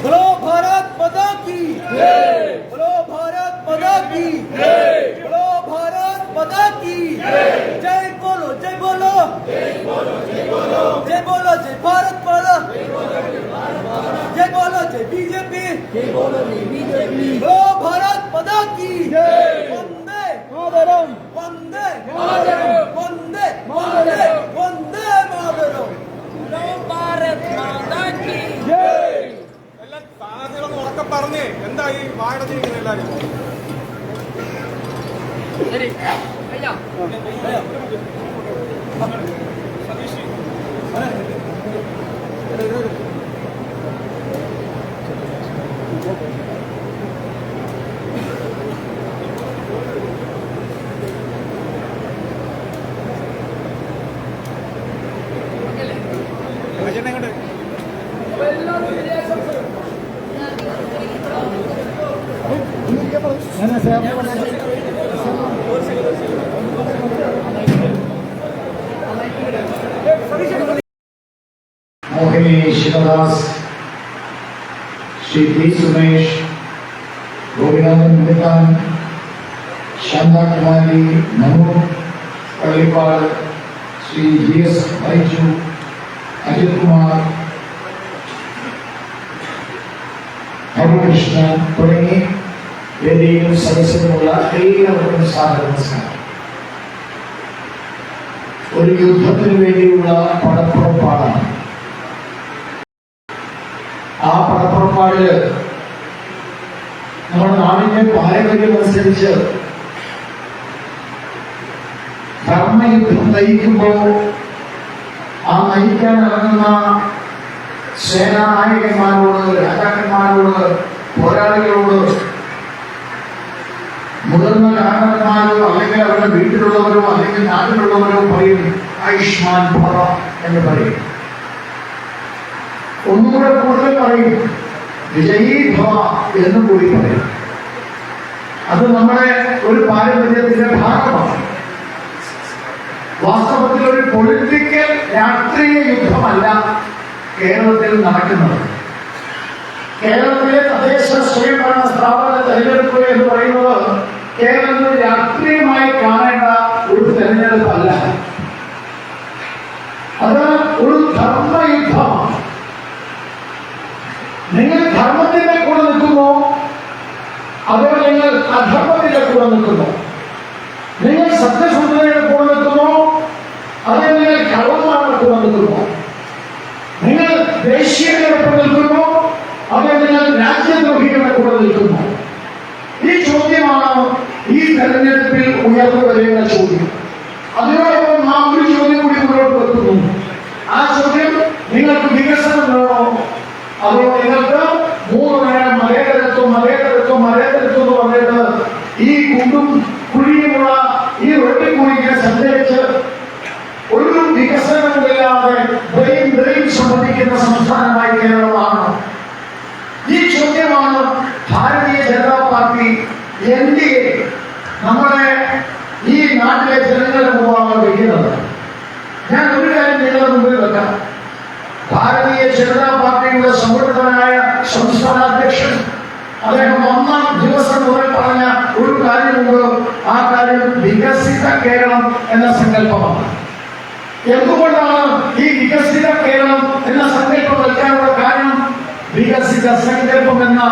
बोलो भारत माता की जय, बोलो भारत माता की जय, बोलो भारत माता की जय, बोलो जय बोलो जय बोलो जय बोलो जय बोलो जय भारत माता, जय बोलो जय बीजेपी, जय बोलो जय बीजेपी, बोलो भारत माता की जय, वंदे मातरम, वंदे मातरम, वंदे मातरम, वंदे मातरम, बोलो भारत माता की जय. സാധ്യതകളൊന്നും ഉറക്കെ പറഞ്ഞേ എന്താ ഈ വാഴത്തിരിക്കുന്നത് എല്ലാരും मोहिनी शिवदास, श्री डी सुमेश, गोविंदन मितान, शांता कुमारी, मनु कल्लिपाल, श्री जीएस बैजू, अजित कुमार, हरिकृष्ण തുടങ്ങി വേദിയിലും സദസ്സിലുമുള്ള എല്ലാവർക്കും സ്വാഗത നമസ്കാരം. ഒരു യുദ്ധത്തിന് വേണ്ടിയുള്ള പടപ്പുറപ്പാടാണ്. ആ പടപ്പുറപ്പാടില് നമ്മുടെ നാടിന്റെ പാരമ്പര്യം അനുസരിച്ച് ധർമ്മയുദ്ധം നയിക്കുമ്പോൾ ആ നയിക്കാൻ ഇറങ്ങുന്ന സേനാനായകന്മാരോട്, രാജാക്കന്മാരോട്, പോരാളികളോട്, മുതിർന്ന കാരണന്മാരോ അല്ലെങ്കിൽ അവരുടെ വീട്ടിലുള്ളവരോ അല്ലെങ്കിൽ നാട്ടിലുള്ളവരോ പറയും ആയുഷ്മാൻ ഭവ എന്ന് പറയും. ഒന്നുകൂടെ കൂടുതൽ പറയും വിജയീ ഭവ എന്നും കൂടി പറയും. അത് നമ്മുടെ ഒരു പാരമ്പര്യത്തിന്റെ ഭാഗമാണ്. വാസ്തവത്തിൽ ഒരു പൊളിറ്റിക്കൽ രാഷ്ട്രീയ യുദ്ധമല്ല കേരളത്തിൽ നടക്കുന്നത്. കേരളത്തിലെ തദ്ദേശ സ്വയംഭരണ സ്ഥാപന തെരഞ്ഞെടുപ്പ് എന്ന് പറയുന്നത് കേരളത്തിൽ രാഷ്ട്രീയമായി കാണേണ്ട ഒരു തെരഞ്ഞെടുപ്പല്ല. അത് ഒരു ധർമ്മയുദ്ധമാണ്. നിങ്ങൾ ധർമ്മത്തിന്റെ കൂടെ നിൽക്കുമോ അതോ നിങ്ങൾ അധർമ്മത്തിന്റെ കൂടെ നിൽക്കുമോ? നിങ്ങൾ സത്യസന്ധതയുടെ കൂടെ നിൽക്കുമോ അതോ നിങ്ങൾ കള്ളന്മാരുടെ കൂടെ നിൽക്കുമോ? നിങ്ങൾ ദേശീയതയോടൊപ്പം നിൽക്കുമോ അതോ നിങ്ങൾ രാജ്യദ്രോഹികളുടെ കൂടെ നിൽക്കുമോ? ഈ ചോദ്യമാണ് ഈ തെരഞ്ഞെടുപ്പിൽ ഉയർന്നു വരേണ്ട ചോദ്യം. അതിനോടൊപ്പം നാം ഒരു ചോദ്യം കൂടി മുന്നോട്ട് വെക്കുന്നു. ആ ചോദ്യം നിങ്ങൾക്ക് വികസനം വേണോ അതോ നിങ്ങൾക്ക് 3 നേരം മതേതരത്വം മതേതരത്വം മതേതരത്വം എന്ന് പറഞ്ഞിട്ട് ഈ കുണ്ടും കുഴിയുമുള്ള ഈ റോഡിൽ കൂടി ഇങ്ങനെ സഞ്ചരിച്ച് ഒരു വികസനമില്ലാതെ ബ്രെയിൻ സംബന്ധിക്കുന്ന സംസ്ഥാനമായി കേരളമാണ്. ഈ ചോദ്യമാണ് ഭാരതീയ ജനതാ പാർട്ടി NDA നമ്മുടെ ഈ നാട്ടിലെ ജനങ്ങളുടെ മുമ്പാണ് വയ്ക്കുന്നത്. ഞാൻ ഒരു കാര്യം നിങ്ങളുടെ മുമ്പിൽ വെക്കാം. ഭാരതീയ ജനതാ പാർട്ടിയുടെ സംഘടനയായ സംസ്ഥാന അധ്യക്ഷൻ അദ്ദേഹം 1-ാം ദിവസം മുതൽ പറഞ്ഞ ഒരു കാര്യമുണ്ട്. ആ കാര്യം വികസിത കേരളം എന്ന സങ്കല്പമാണ്. എന്തുകൊണ്ടാണ് ഈ വികസിത കേരളം എന്ന സങ്കല്പം വെക്കാനുള്ള കാരണം? വികസിത സങ്കല്പം എന്ന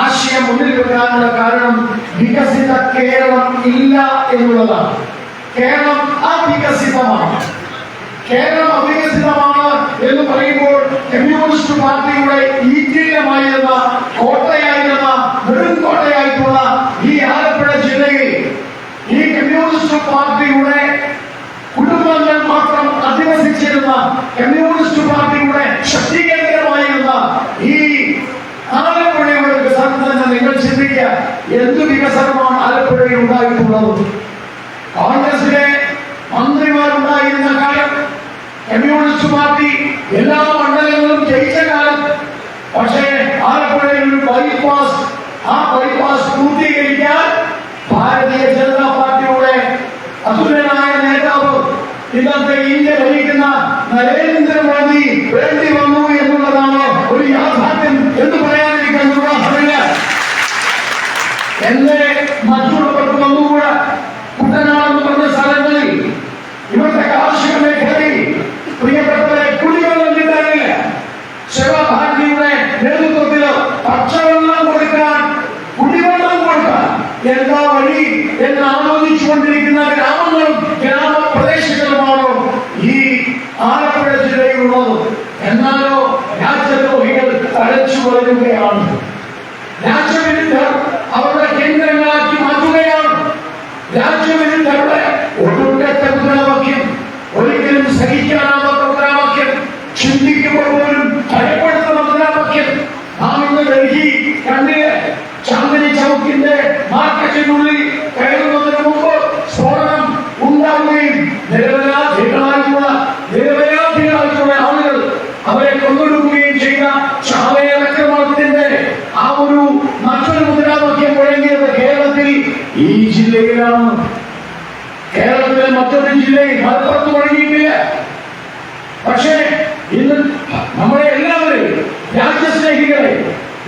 ആശയം മുന്നിൽ വെക്കാനുള്ള കാരണം വികസിത കേരളം ഇല്ല എന്നുള്ളതാണ്. കേരളം അവികസിതമാണ്. കേരളം അവികസിതമാണ് എന്ന് പറയുമ്പോൾ കമ്മ്യൂണിസ്റ്റ് പാർട്ടിയുടെ ഈറ്റില്ലമായിരുന്ന കോട്ടയായിരുന്ന നെടുങ്കോട്ടയായിട്ടുള്ള ഈ ആലപ്പുഴ ജില്ലയിൽ ഈ കമ്മ്യൂണിസ്റ്റ് പാർട്ടിയുടെ കുടുംബ കുടുംബങ്ങൾ മാത്രം അധിവസിച്ചിരുന്ന കമ്മ്യൂണിസ്റ്റ് പാർട്ടിയുടെ ശക്തി കേന്ദ്രമായിരുന്ന ഈ ആലപ്പുഴയുടെ വികസനം തന്നെ നിങ്ങൾ ചിന്തിക്കുക. എന്ത് വികസനമാണ് ആലപ്പുഴയിൽ ഉണ്ടായിട്ടുള്ളത്? കോൺഗ്രസിലെ മന്ത്രിമാരുണ്ടായിരുന്ന കാലം, കമ്മ്യൂണിസ്റ്റ് പാർട്ടി എല്ലാ മണ്ഡലങ്ങളും ജയിച്ച കാലം. പക്ഷേ ആലപ്പുഴയിൽ ഒരു ബൈപ്പാസ്, ആ ബൈപ്പാസ് പൂർത്തീകരിക്കാൻ ഭാരതീയ ജനതാ പാർട്ടിയുടെ അതുല്യനായ നേതാവ്, ഇന്നത്തെ ഇന്ത്യ ഭരിക്കുന്ന നരേന്ദ്രമോദി വേണ്ടി വന്നു എന്നുള്ളതാണ് ഒരു യാഥാർത്ഥ്യം എന്ന് പറയാതിരിക്കാൻ നിർവാഹമില്ല. എന്നെ മറ്റുള്ളവർക്ക് ഒന്നുകൂടെ കുട്ടനാടെന്ന് പറഞ്ഞ സ്ഥലങ്ങളിൽ ഇവിടുത്തെ കാർഷിക മേഖലയിൽ പ്രിയപ്പെട്ടവരെ കുടിവെള്ളം കിട്ടാനില്ല. ശിവഭാരതിയുടെ നേതൃത്വത്തില് പച്ചവെള്ളം കൊടുക്കാൻ, കുടിവെള്ളം കൊടുക്കാൻ എന്താ വഴി എന്ന് ആലോചിച്ചുകൊണ്ടിരിക്കുന്ന ഗ്രാമങ്ങളും ഗ്രാമപ്രദേശങ്ങളുമാണോ ഈ ആലപ്പുഴ ജില്ലയിലുള്ളത്? എന്നാലോ രാജ്യദ്രോഹികൾ തഴച്ചു വളരുകയാണ്. രാജ്യവിരുദ്ധർ അവരുടെ കേന്ദ്രങ്ങളാക്കി മാറ്റുകയാണ്. രാജ്യവിരുദ്ധരുടെ ഒടുക്കത്തെ മുദ്രാവാക്യം, ഒരിക്കലും സഹിക്കാനാവാത്ത മുദ്രാവാക്യം, ചിന്തിക്കുമ്പോൾ പോലും ഭയപ്പെടുത്തുന്ന മുദ്രാവാക്യം. നാം ഇന്ന് ഡൽഹി കണ്ടില്ലേ? ചാന്ദിനി ചൗക്കിന്റെ മാർക്കറ്റിനുള്ളിൽ കയറുന്നതിന് മുമ്പ് സ്ഫോടനം ഉണ്ടാവുകയും നിരവധികളായിട്ടുള്ള ആളുകൾ അവരെ കൊന്നൊടുക്കുകയും ചെയ്ത ചാവേറക്രമത്തിന്റെ ആ ഒരു മറ്റൊരു മുദ്രാവാക്യം മുഴങ്ങിയത് കേരളത്തിൽ, ഈ ജില്ലയിലാണ്. കേരളത്തിലെ മറ്റൊരു ജില്ലയിൽ മലപ്പുറത്ത് മുഴങ്ങിയിട്ടില്ല. പക്ഷേ ഇന്ന് നമ്മളെ എല്ലാവരെയും, രാജ്യസ്നേഹികളെ,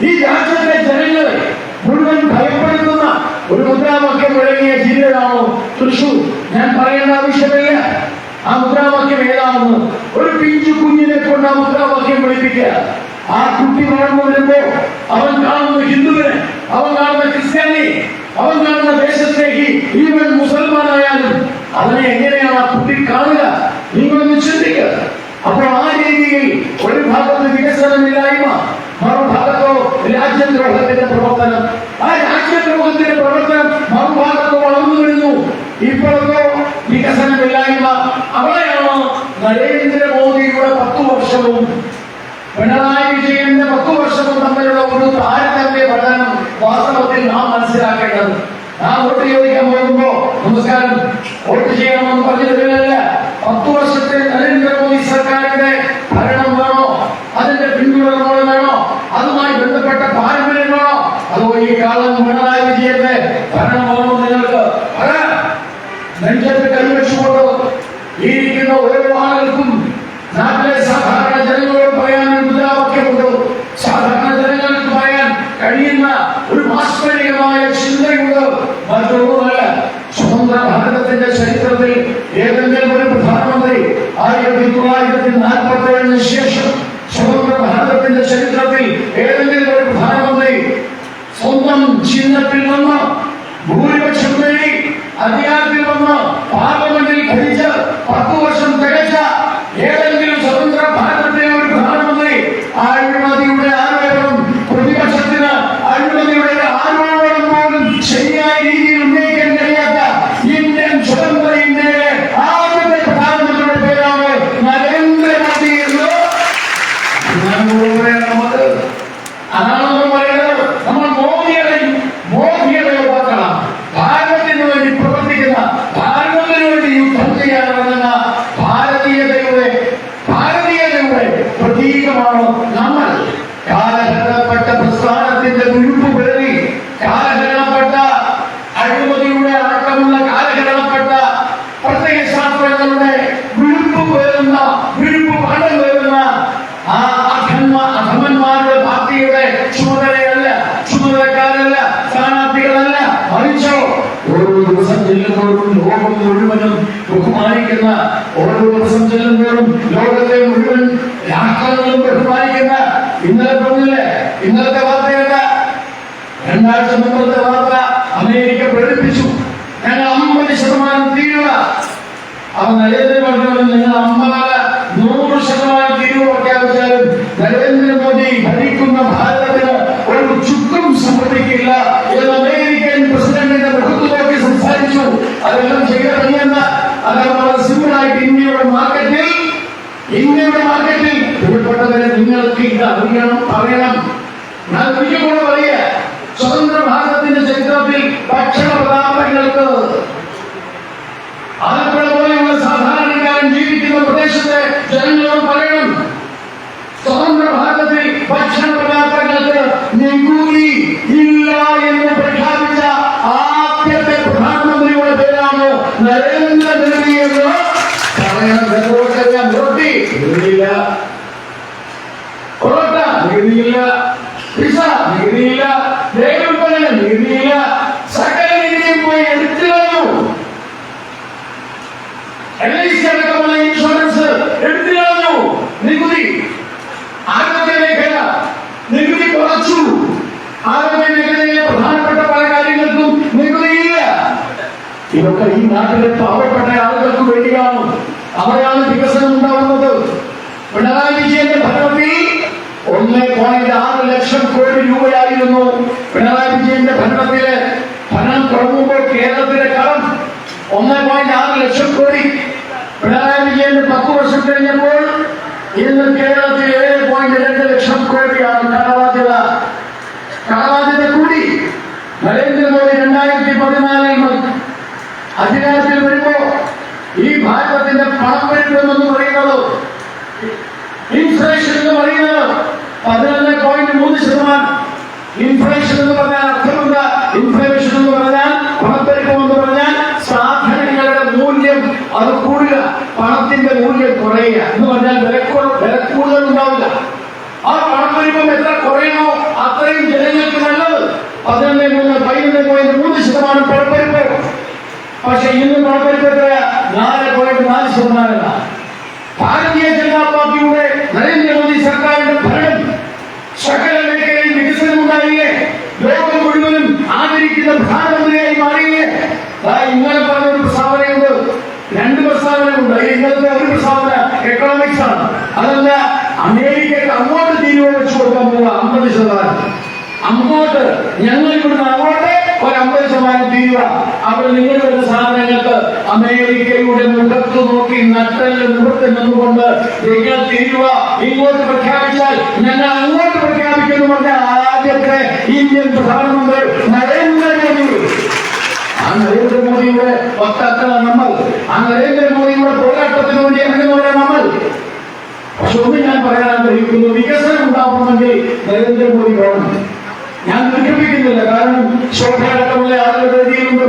ഈ രാജ്യത്തെ ജനങ്ങളെ മുഴുവൻ ഭയപ്പെടുത്തുന്ന ഒരു മുദ്രാവാക്യം മുഴങ്ങിയ ജില്ലയാണോ തൃശൂർ? ഞാൻ പറയേണ്ട ആവശ്യമില്ല ആ മുദ്രാവാക്യം ഏതാണെന്ന്. ഒരു പിഞ്ചു കുഞ്ഞിനെ കൊണ്ട് ആ മുദ്രാവാക്യം വിളിപ്പിക്കുക. ആ കുട്ടി വളർന്നു വരുമ്പോ അവൻ കാണുന്ന ഹിന്ദുവിനെ, അവൻ കാണുന്ന ക്രിസ്ത്യാനി, അവൻ കാണുന്ന ദേശസ്നേഹി, ഈവൻ മുസൽമാനായാലും അതിനെ എങ്ങനെയാണ് ആ കുട്ടി കാണുക? നിങ്ങളൊന്ന് ചിന്തിക്കുക. അപ്പോൾ ആ രീതിയിൽ ഒരു ഭാഗത്ത് വികസനമില്ലായ്മ, മറുഭാഗത്തോ രാജ്യദ്രോഹത്തിന്റെ പ്രവർത്തനം. ആ രാജ്യദ്രോഹത്തിന്റെ പ്രവർത്തനം മറുഭാഗത്ത് വളർന്നു വരുന്നു. ഇപ്പോഴത്തോ വികസനമില്ലായ്മ. അവിടെയാണ് നരേന്ദ്രമോദിയുടെ 10 വർഷവും പിണറായി വിജയന്റെ 10 വർഷവും തമ്മിലുള്ള ഒരു താരതമ്യ പഠനം വാസ്തവത്തിൽ നാം മനസ്സിലാക്കേണ്ടത്. നാം വോട്ട് ചോദിക്കാൻ പോകുമ്പോ നമസ്കാരം വോട്ട് ചെയ്യണമെന്ന് പറഞ്ഞു തരികയല്ല. 10 വർഷത്തെ നരേന്ദ്രമോദി സർക്കാരിന്റെ ഭരണം വേണോ, അതിന്റെ പിന്തുടർന്ന് വേണോ, അതുമായി ബന്ധപ്പെട്ട പാരമ്പര്യം വേണോ, അതോ ഈ കാലം പിണറായി വിജയന്റെ ഭരണം വേണോ? നിങ്ങൾക്ക് നെഞ്ചത്ത് കൈവച്ചുകൊണ്ട് ഇരിക്കുന്ന ഓരോ ആളുകൾക്കും നാട്ടിലെ സാധാരണ ജനങ്ങളോട് പറയാൻ മുദ്രാവാക്യമുണ്ട്. സാധാരണ ജനങ്ങൾക്ക് പറയാൻ കഴിയുന്ന ഒരു മാസ്മരികമായ ചിന്തയുണ്ട്. മറ്റൊന്നുമല്ല, സ്വതന്ത്ര ഭാരതത്തിന്റെ ചരിത്രത്തിൽ ഏതെങ്കിലും ഒരു പ്രധാനമന്ത്രി 1947 ശേഷം സ്വതന്ത്ര ഭാരതത്തിന്റെ ചരിത്രത്തിൽ ഏതെങ്കിലും ഒരു പ്രധാനമന്ത്രി സ്വന്തം ചിഹ്നത്തിൽ നിന്ന് ഭൂരിപക്ഷം നേടി അധികാരത്തിൽ വന്ന് പാർലമെന്റിൽ ഭരിച്ച് 10 വർഷം തികച്ച ഏതെങ്കിലും സ്വതന്ത്ര ഭാരതത്തിലെ ഒരു പ്രധാനമന്ത്രി അഴിമതിയുടെ ആരോപണം, പ്രതിപക്ഷത്തിന് അഴിമതിയുടെ ആരോപണം പോലും ശരിയായ രീതിയിൽ ഉന്നയിക്കാൻ കഴിയാത്ത ഇന്ത്യൻ സ്വതന്ത്ര ഇന്ത്യയിലെ ആദ്യത്തെ പ്രധാനമന്ത്രിയുടെ പേരാണ് നരേന്ദ്രമോദി എന്ന് അതാണ് നമ്മൾ പറയുന്നത്. നമ്മൾ മോദിയുടെ യുവാക്കളാണ്. ഭാരതത്തിന് വേണ്ടി പ്രവർത്തിക്കുന്ന, ഭാരതത്തിന് വേണ്ടി യുദ്ധം ചെയ്യാനിറങ്ങുന്ന ഭാരതീയതയുടെ പ്രതീകമാണ് നമ്മൾ. കാലഹരണപ്പെട്ട പ്രസ്ഥാനത്തിന്റെ വിഴുപ്പ് പേറി, കാലഹരണപ്പെട്ട അഴിമതിയുടെ അടക്കമുള്ള കാലഹരണപ്പെട്ട പ്രത്യേക ശാസ്ത്രങ്ങളുടെ വിഴുപ്പ് പേറുന്ന, വിഴുപ്പ് പാഠം പേറുന്ന ആ അധമന്മാരുടെ പാർട്ടിയുടെ ചുമതലക്കാരല്ല, സ്ഥാനാർത്ഥികളല്ല, മറിച്ചോ ഓരോ ദിവസം ചെല്ലുമ്പോഴും ലോകം മുഴുവനും ബഹുമാനിക്കുന്ന, ഓരോ ദിവസം ചെല്ലുമ്പോഴും ലോകത്തെ മുഴുവൻ രാഷ്ട്രങ്ങളും ബഹുമാനിക്കുന്ന. ഇന്നലത്തെ വാർത്തയല്ല, 2 ആഴ്ച മുമ്പത്തെ വാർത്ത അമേരിക്ക പ്രകടിപ്പിച്ചു, ഞങ്ങൾ 50% തീരുവ. അവർ നരേന്ദ്രമോദി നിങ്ങൾ 100% തീരുവ പ്രഖ്യാപിച്ചാലും നരേന്ദ്രമോദി ഭരിക്കുന്ന ഭാരതത്തിന് ഒരു ചുക്കും സംഭവിക്കില്ല എന്ന് അമേരിക്കൻ പ്രസിഡന്റിന്റെ മുഖത്ത് നോക്കി സംസാരിച്ചു. അതെല്ലാം ചെയ്ത പണിയെന്ന്, അത് വളരെ സിമ്പിളായിട്ട് അറിയണം, പറയണം. ഞാൻ ഒരിക്കൽ കൂടെ പറയുക, സ്വതന്ത്ര ഭാരതത്തിന്റെ ചരിത്രത്തിൽ ഭക്ഷണ പദാർത്ഥങ്ങൾക്ക് ആലപ്പുഴ പോലെയുള്ള സാധാരണക്കാരൻ ജീവിക്കുന്ന പ്രദേശത്തെ ജനങ്ങളോട് പറയണം, സ്വതന്ത്ര ഭാരതത്തിൽ ഭക്ഷണ പദാർത്ഥങ്ങൾക്ക് നികുതി ഇല്ല എന്ന് പ്രഖ്യാപിച്ച ആദ്യത്തെ പ്രധാനമന്ത്രിയുടെ പേരാണ് നരേന്ദ്രമോദി എന്ന് പറയണം. റൊട്ടി നികുതിയില്ല, പൊറോട്ട നികുതിയില്ല, പിസ നികുതിയില്ല, ദേവൽപ്പന നികുതിയില്ല, സകല നികുതിയും പോയി എടുത്തു കളഞ്ഞു. LIC അടക്കമുള്ള ഇൻഷുറൻസ് എടുത്തു കളഞ്ഞു. നികുതി ആരോഗ്യ മേഖല നികുതി കുറച്ചു. ആരോഗ്യ മേഖലയിലെ പ്രധാനപ്പെട്ട പല കാര്യങ്ങൾക്കും നികുതിയില്ല. ഇതൊക്കെ ഈ നാട്ടിലെ പാവപ്പെട്ട ആളുകൾക്ക് വേണ്ടിയാണ്. അവിടെയാണ് വികസനം ഉണ്ടാവുന്നത്. പിണറായി വിജയന്റെ ഭരണത്തിൽ 1.6 ലക്ഷം കോടി രൂപയായിരുന്നു പിണറായി വിജയന്റെ ഭരണത്തിലെ ഭരണം തുടങ്ങുമ്പോൾ കേരളത്തിലെ കടം 1.6 ലക്ഷം കോടി. പിണറായി വിജയന്റെ 10 വർഷം കഴിഞ്ഞപ്പോൾ ഇന്ന് കേരളത്തിൽ 7.2 ലക്ഷം കോടിയാണ് കടബാധ്യത. കടബാധ്യത കൂടി. നരേന്ദ്രമോദി 2014 അധികാരത്തിൽ വരുമ്പോ ഈ ഭാരതത്തിന്റെ പണപ്പെരുപ്പം എന്ന് പറയുന്നത്, ഇൻഫ്ലേഷൻ എന്ന് പറയുന്നത് 11.3%. ഇൻഫ്ലേഷൻ എന്ന് പറഞ്ഞാൽ അർത്ഥമുണ്ട്. ഇൻഫ്ലേഷൻ എന്ന് പറഞ്ഞാൽ പണപ്പെരുപ്പം എന്ന് പറഞ്ഞാൽ സാധനങ്ങളുടെ മൂല്യം അത് കൂടുക, പണത്തിന്റെ മൂല്യം കുറയുക എന്ന് പറഞ്ഞാൽ വില കൂടുതൽ ഉണ്ടാവില്ല. ആ പണപ്പെരുപ്പം എത്ര കുറയണോ അത്രയും ജനങ്ങൾക്ക് നല്ലത്. 11.3% പണപ്പെരുപ്പം. പക്ഷെ ഇന്ന് പണപ്പെരുപ്പം എത്രയാ? 4.4%. ഭാരതീയ ജനതാ പാർട്ടിയുടെ നരേന്ദ്രമോദി സർക്കാരിന്റെ ഭരണം സകല മേഖലയിൽ വികസനം ഉണ്ടായില്ലേ? ലോകം മുഴുവനും ആദരിക്കുന്ന പ്രധാനമന്ത്രിയായി മാറിയില്ലേ? ഇങ്ങനെ പറഞ്ഞൊരു പ്രസ്താവനയുണ്ട്, 2 പ്രസ്താവനയുണ്ട്. ഇന്നത്തെ ഒരു പ്രസ്താവന എക്കണോമിക്സ് ആണ്. അതല്ല, അമേരിക്കക്ക് അങ്ങോട്ട് തീരുവ വെച്ചു കൊടുക്കാൻ പോവുക 50%. അങ്ങോട്ട് ഞങ്ങൾ ഇവിടുന്ന് അങ്ങോട്ട് ഒരു 50% തീരുവ. അവിടെ നിങ്ങൾ വരുന്ന സാധനങ്ങൾക്ക് അമേരിക്കയുടെ മുഖത്ത് നോക്കി നട്ടല് മുഖത്ത് നിന്നുകൊണ്ട് നിങ്ങൾ തീരുവ ഇങ്ങോട്ട് പ്രഖ്യാപിച്ചാൽ ഞങ്ങൾ അങ്ങോട്ട് പ്രഖ്യാപിക്കുന്നു പറഞ്ഞ ആദ്യത്തെ ഇന്ത്യൻ പ്രധാനമന്ത്രി നരേന്ദ്രമോദി. ആ നരേന്ദ്രമോദിയുടെ വക്താക്കളാണ് നമ്മൾ. ആ നരേന്ദ്രമോദിയുടെ പോരാട്ടത്തിന് വേണ്ടി ഇറങ്ങുന്നവരെ നമ്മൾ. പക്ഷെ ഒന്ന് ഞാൻ പറയാൻ ആഗ്രഹിക്കുന്നു, വികസനം ഉണ്ടാവണമെങ്കിൽ നരേന്ദ്രമോദി വേണം. ഞാൻ ദുഃഖിപ്പിക്കുന്നില്ല, കാരണം ശോഭയടക്കമുള്ള ആളുകളുടെ രീതിയിലുണ്ട്.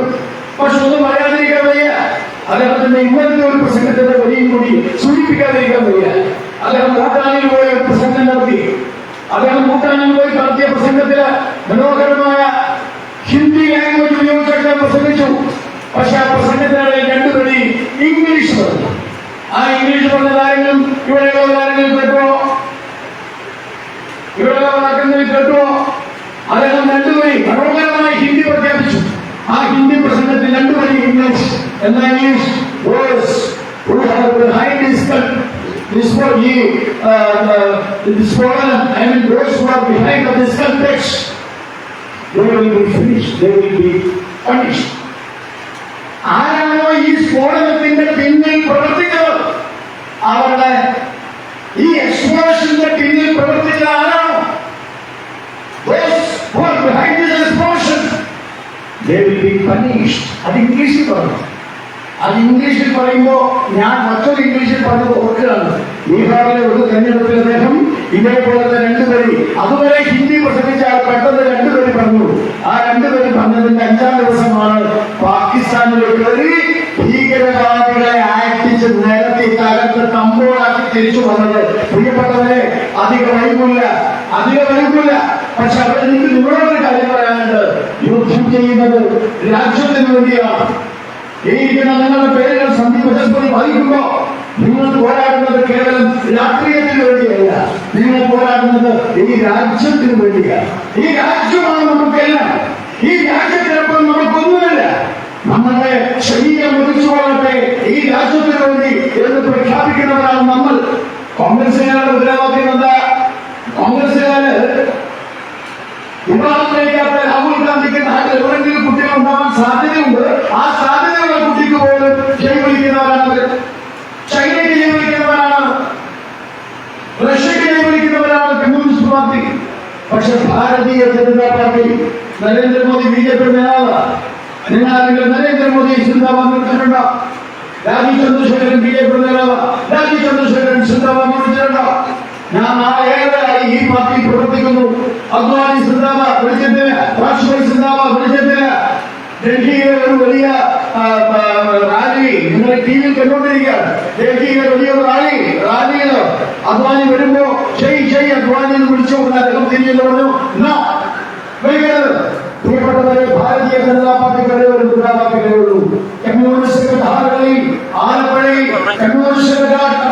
പക്ഷെ ഒന്നും പറയാതിരിക്കാൻ വയ്യ. അദ്ദേഹത്തിന്റെ ഇന്നത്തെ ഒരു പ്രസംഗത്തിന്റെ വരിയും കൂടി സൂചിപ്പിക്കാതിരിക്കാൻ വയ്യ. അദ്ദേഹം ഭൂട്ടാനിൽ പോയി ഒരു പ്രസംഗം നടത്തി. അദ്ദേഹം ഭൂട്ടാനിൽ പോയി നടത്തിയ പ്രസംഗത്തില് മനോഹരമായ ഹിന്ദി ലാംഗ്വേജ് ഉപയോഗിച്ചൊക്കെ പ്രസംഗിച്ചു. പക്ഷെ ആ പ്രസംഗത്തിനിടയിൽ 2 വരി ഇംഗ്ലീഷ് പറഞ്ഞു. ആ ഇംഗ്ലീഷ് പറഞ്ഞ കാര്യങ്ങളും ഇവിടെയുള്ള കാര്യങ്ങൾ കേട്ടോ, ഇവിടെയുള്ള വാക്കുകൾ കേട്ടോ. അദ്ദേഹം 2 വരി മനോഹരമായി ഹിന്ദി പ്രഖ്യാപിച്ചു. ആ ഹിന്ദി പ്രസംഗത്തിൽ 2 വരി ഇംഗ്ലീഷ്. എന്താ English? This for you, this foreign, I mean those who are behind of this context, they will be finished, they will be punished. ആരാണോ ഈ സ്ഫോടനത്തിന്റെ പിന്നിൽ പ്രവർത്തിച്ചത്, അവരുടെ ഈ എക്സ്പ്ലോഷന്റെ പിന്നിൽ പ്രവർത്തിച്ച ആരാണോ, those who are behind this explosion, they will be punished. അത് ഇംഗ്ലീഷിൽ പറഞ്ഞു. അത് ഇംഗ്ലീഷിൽ പറയുമ്പോ ഞാൻ മറ്റൊരു ഇംഗ്ലീഷിൽ പറഞ്ഞത് ഓർക്കുകയാണ്. ബീഹാറിലെ ഒരു തെരഞ്ഞെടുപ്പിൽ അദ്ദേഹം ഇതേപോലത്തെ 2 വരി, അതുവരെ ഹിന്ദി പ്രസംഗിച്ചാൽ പെട്ടെന്ന് 2 വരി പറഞ്ഞു. ആ 2 വരി പറഞ്ഞതിന്റെ 5-ാം ദിവസമാണ് പാകിസ്ഥാനിലേക്ക് വരി ഭീകരവാദികളെ ആക്ടിച്ച് നിരത്തി തകർത്ത് കമ്പോളാക്കി തിരിച്ചു വന്നത്. പ്രിയപ്പെട്ടവരെ, അധികം വൈകില്ല. പക്ഷെ അവിടെ എനിക്ക് നിങ്ങളോടൊരു കാര്യം പറയാനുണ്ട്. യുദ്ധം ചെയ്യുന്നത് രാജ്യത്തിന് വേണ്ടിയാണ്. ഇരിക്കുന്ന നിങ്ങളുടെ പേരുകൾ സന്ദീപ് ബൃഹസ്പതി വഹിക്കുമ്പോ നിങ്ങൾ പോരാടുന്നത് കേവലം രാഷ്ട്രീയത്തിന് വേണ്ടിയല്ല, നിങ്ങൾ പോരാടുന്നത് ഈ രാജ്യത്തിന് വേണ്ടിയാണ്. ഈ രാജ്യമാണ് നമുക്കെല്ലാം. ഈ രാജ്യത്തിനൊപ്പം നമുക്കൊന്നുമില്ല. നമ്മളുടെ ശരീരം ഒതുച്ചുകൊള്ളട്ടെ ഈ രാജ്യത്തിന് വേണ്ടി എന്ന് പ്രഖ്യാപിക്കുന്നവരാണ് നമ്മൾ. കോൺഗ്രസുകാരുടെ മുദ്രാവാക്യം എന്താ? കോൺഗ്രസുകാര് വിവാഹത്തിലേക്കാത്ത രാഹുൽ ഗാന്ധിക്ക് നാട്ടിൽ എവിടെയെങ്കിലും കുട്ടികൾ ഉണ്ടാവാൻ സാധ്യതയുണ്ട്. ആ സാധ്യതയുള്ള കുട്ടിക്ക് പോലും ജയ് വിളിക്കുന്നവരാണ്. ചൈനയ്ക്ക് ജയ് വിളിക്കുന്നവരാണ്, റഷ്യക്ക് ജയ് വിളിക്കുന്നവരാണ് കമ്മ്യൂണിസ്റ്റ് പക്ഷെ ഭാരതീയ ജനതാ പാർട്ടി നരേന്ദ്രമോദി BJP നേതാവ്, നിങ്ങൾ ആരെങ്കിലും നരേന്ദ്രമോദി സിന്ദാബാദ് വിളിച്ചിട്ടുണ്ടോ? രാജീവ് ചന്ദ്രശേഖരൻ BJP നേതാവ്, രാജീവ് ചന്ദ്രശേഖരൻ സിന്ദാബാദ് വിളിച്ചിട്ടുണ്ടോ? ഞാൻ 4 ഏഴായി ഈ പാർട്ടി പ്രവർത്തിക്കുന്നു. അദ്വാനി സിന്ദാബാദ് വിളിച്ചിട്ടില്ല, വാജ്പേയി സിന്ദാബാദ് വിളിച്ചിട്ടില്ല. ഡൽഹിയിലെ ഒരു വലിയ റാലി നിങ്ങൾ TV-യിൽ കണ്ടുകൊണ്ടിരിക്കുകയാണ്. ഡൽഹിയിലെ വലിയൊരു റാലിയിൽ അദ്വാനി വരുമ്പോ ഷെയ് അദ്വാനി എന്ന് വിളിച്ചു. അദ്ദേഹം തിരിഞ്ഞെന്ന് പറഞ്ഞു, നോ വിളിക്കരുത്. പ്രിയപ്പെട്ടവരെ, ഭാരതീയ ജനതാ പാർട്ടികളെ ഒരു മുദ്രാവാക്യമേ ഉള്ളൂ. കമ്മ്യൂണിസ്റ്റ് ധാരകളിൽ, ആലപ്പുഴയിൽ കമ്മ്യൂണിസ്റ്റ്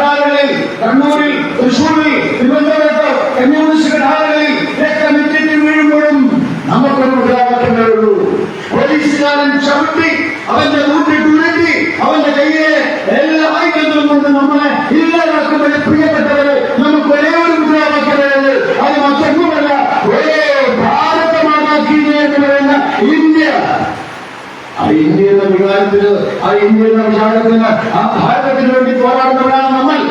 ധാരകളിൽ, കണ്ണൂരിൽ, തൃശ്ശൂരിൽ, തിരുവനന്തപുരത്ത് കമ്മ്യൂണിസ്റ്റ് ധാരകളിൽ രക്തമിറ്റിട്ട് വീഴുമ്പോഴും നമുക്കൊരു മുദ്രാവാക്യമേ ഉള്ളൂ. പോലീസുകാരൻ ചവിട്ടി അവന്റെ കൂട്ടിട്ടുരുട്ടി അവന്റെ കയ്യിലെ എല്ലാ ആയുധങ്ങളും കൊണ്ട് നമ്മളെ ഇല്ലാതാക്കുമ്പോൾ പ്രിയപ്പെട്ടവരെ, നമുക്ക് ഒരേ ഒരു മുദ്രാവാക്യമേ, അത് മറ്റൊന്നുമല്ല, ഒരേ ഭാരതമാതാക്കി എന്ന് പറയുന്ന ഇന്ത്യ. ആ ഇന്ത്യ എന്ന വികാരത്തിന്, ആ ഇന്ത്യ എന്ന വിചാരത്തിന്, ആ ഭാരതത്തിന് വേണ്ടി പോരാടുന്നവരാണ് നമ്മൾ.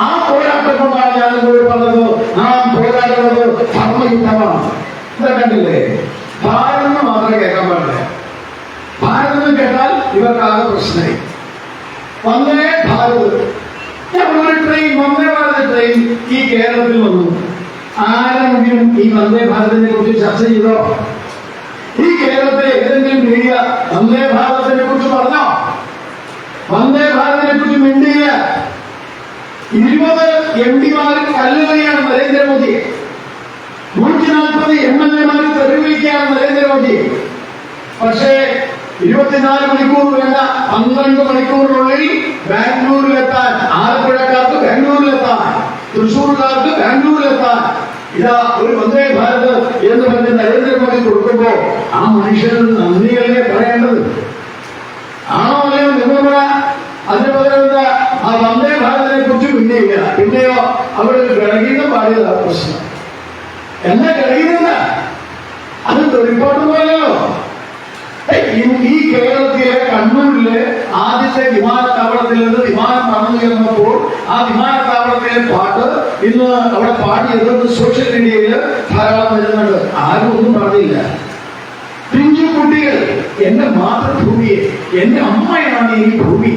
ആ പോരാട്ടം കൊണ്ടാണ് ഞാൻ നിങ്ങളോട് പറഞ്ഞത്, നാം പോരാടുന്നത് ധർമ്മയുദ്ധമാണ്. ഇതാ കണ്ടില്ലേ, ഭാരതം മാത്രമേ കേൾക്കാൻ പാടില്ല. ഭാരതം കേട്ടാൽ ഇവർക്കാകെ പ്രശ്നമായി. വന്ദേ ഭാരത്, ഒരു ട്രെയിൻ, വന്ദേ ഭാരത് ട്രെയിൻ ഈ കേരളത്തിൽ വന്നു. ആരെങ്കിലും ഈ വന്ദേ ഭാരതിനെ കുറിച്ച് ചർച്ച ചെയ്തോ? ഈ കേരളത്തിലെ ഏതെങ്കിലും മീഡിയ വന്ദേ ഭാരതത്തിനെ കുറിച്ച് പറഞ്ഞോ? വന്ദേ ഭാരതിനെ കുറിച്ച് മിണ്ടിയില്ല. 20 MP-മാർ കല്ലെറിയാണ് നരേന്ദ്രമോദിയെ, 140 MLA-മാർ തെരുവിളിക്കുകയാണ് നരേന്ദ്രമോദിയെ. പക്ഷേ 24 മണിക്കൂർ വേണ്ട, 12 മണിക്കൂറിനുള്ളിൽ ബാംഗ്ലൂരിലെത്താൻ, ആലപ്പുഴക്കാർക്ക് ബാംഗ്ലൂരിലെത്താൻ, തൃശ്ശൂർക്കാർക്ക് ബാംഗ്ലൂരിലെത്താൻ ഇതാ ഒരു വന്ദേ ഭാരത് എന്ന് പറഞ്ഞ് നരേന്ദ്രമോദി കൊടുക്കുമ്പോ ആ മനുഷ്യന് നന്ദിയല്ലേ പറയേണ്ടത്? ആണോ അല്ലയോ നിങ്ങൾ? അതിന് പകരം ആ വന്ദേ ഭാരതിനെ കുറിച്ച് പിന്നെയോ അവിടെ ഗണഗീതം പാടിയതാണ് പ്രശ്നം. എന്താ ഗണഗീതം? അത് റിപ്പോർട്ട് പോലെയോ? ഈ കേരളത്തിലെ കണ്ണൂരിലെ ആദ്യത്തെ വിമാനത്താവളത്തിൽ നിന്ന് വിമാനം പറന്നു കയറുന്നപ്പോൾ ആ വിമാനത്താവളത്തിലെ പാട്ട് ഇന്ന് അവിടെ പാടിയത് സോഷ്യൽ മീഡിയയിൽ ധാരാളം വരുന്നുണ്ട്. ആരും ഒന്നും പറഞ്ഞില്ല. പിഞ്ചു കുട്ടികൾ, എന്റെ മാതൃഭൂമിയെ, എന്റെ അമ്മയാണ് ഈ ഭൂമി,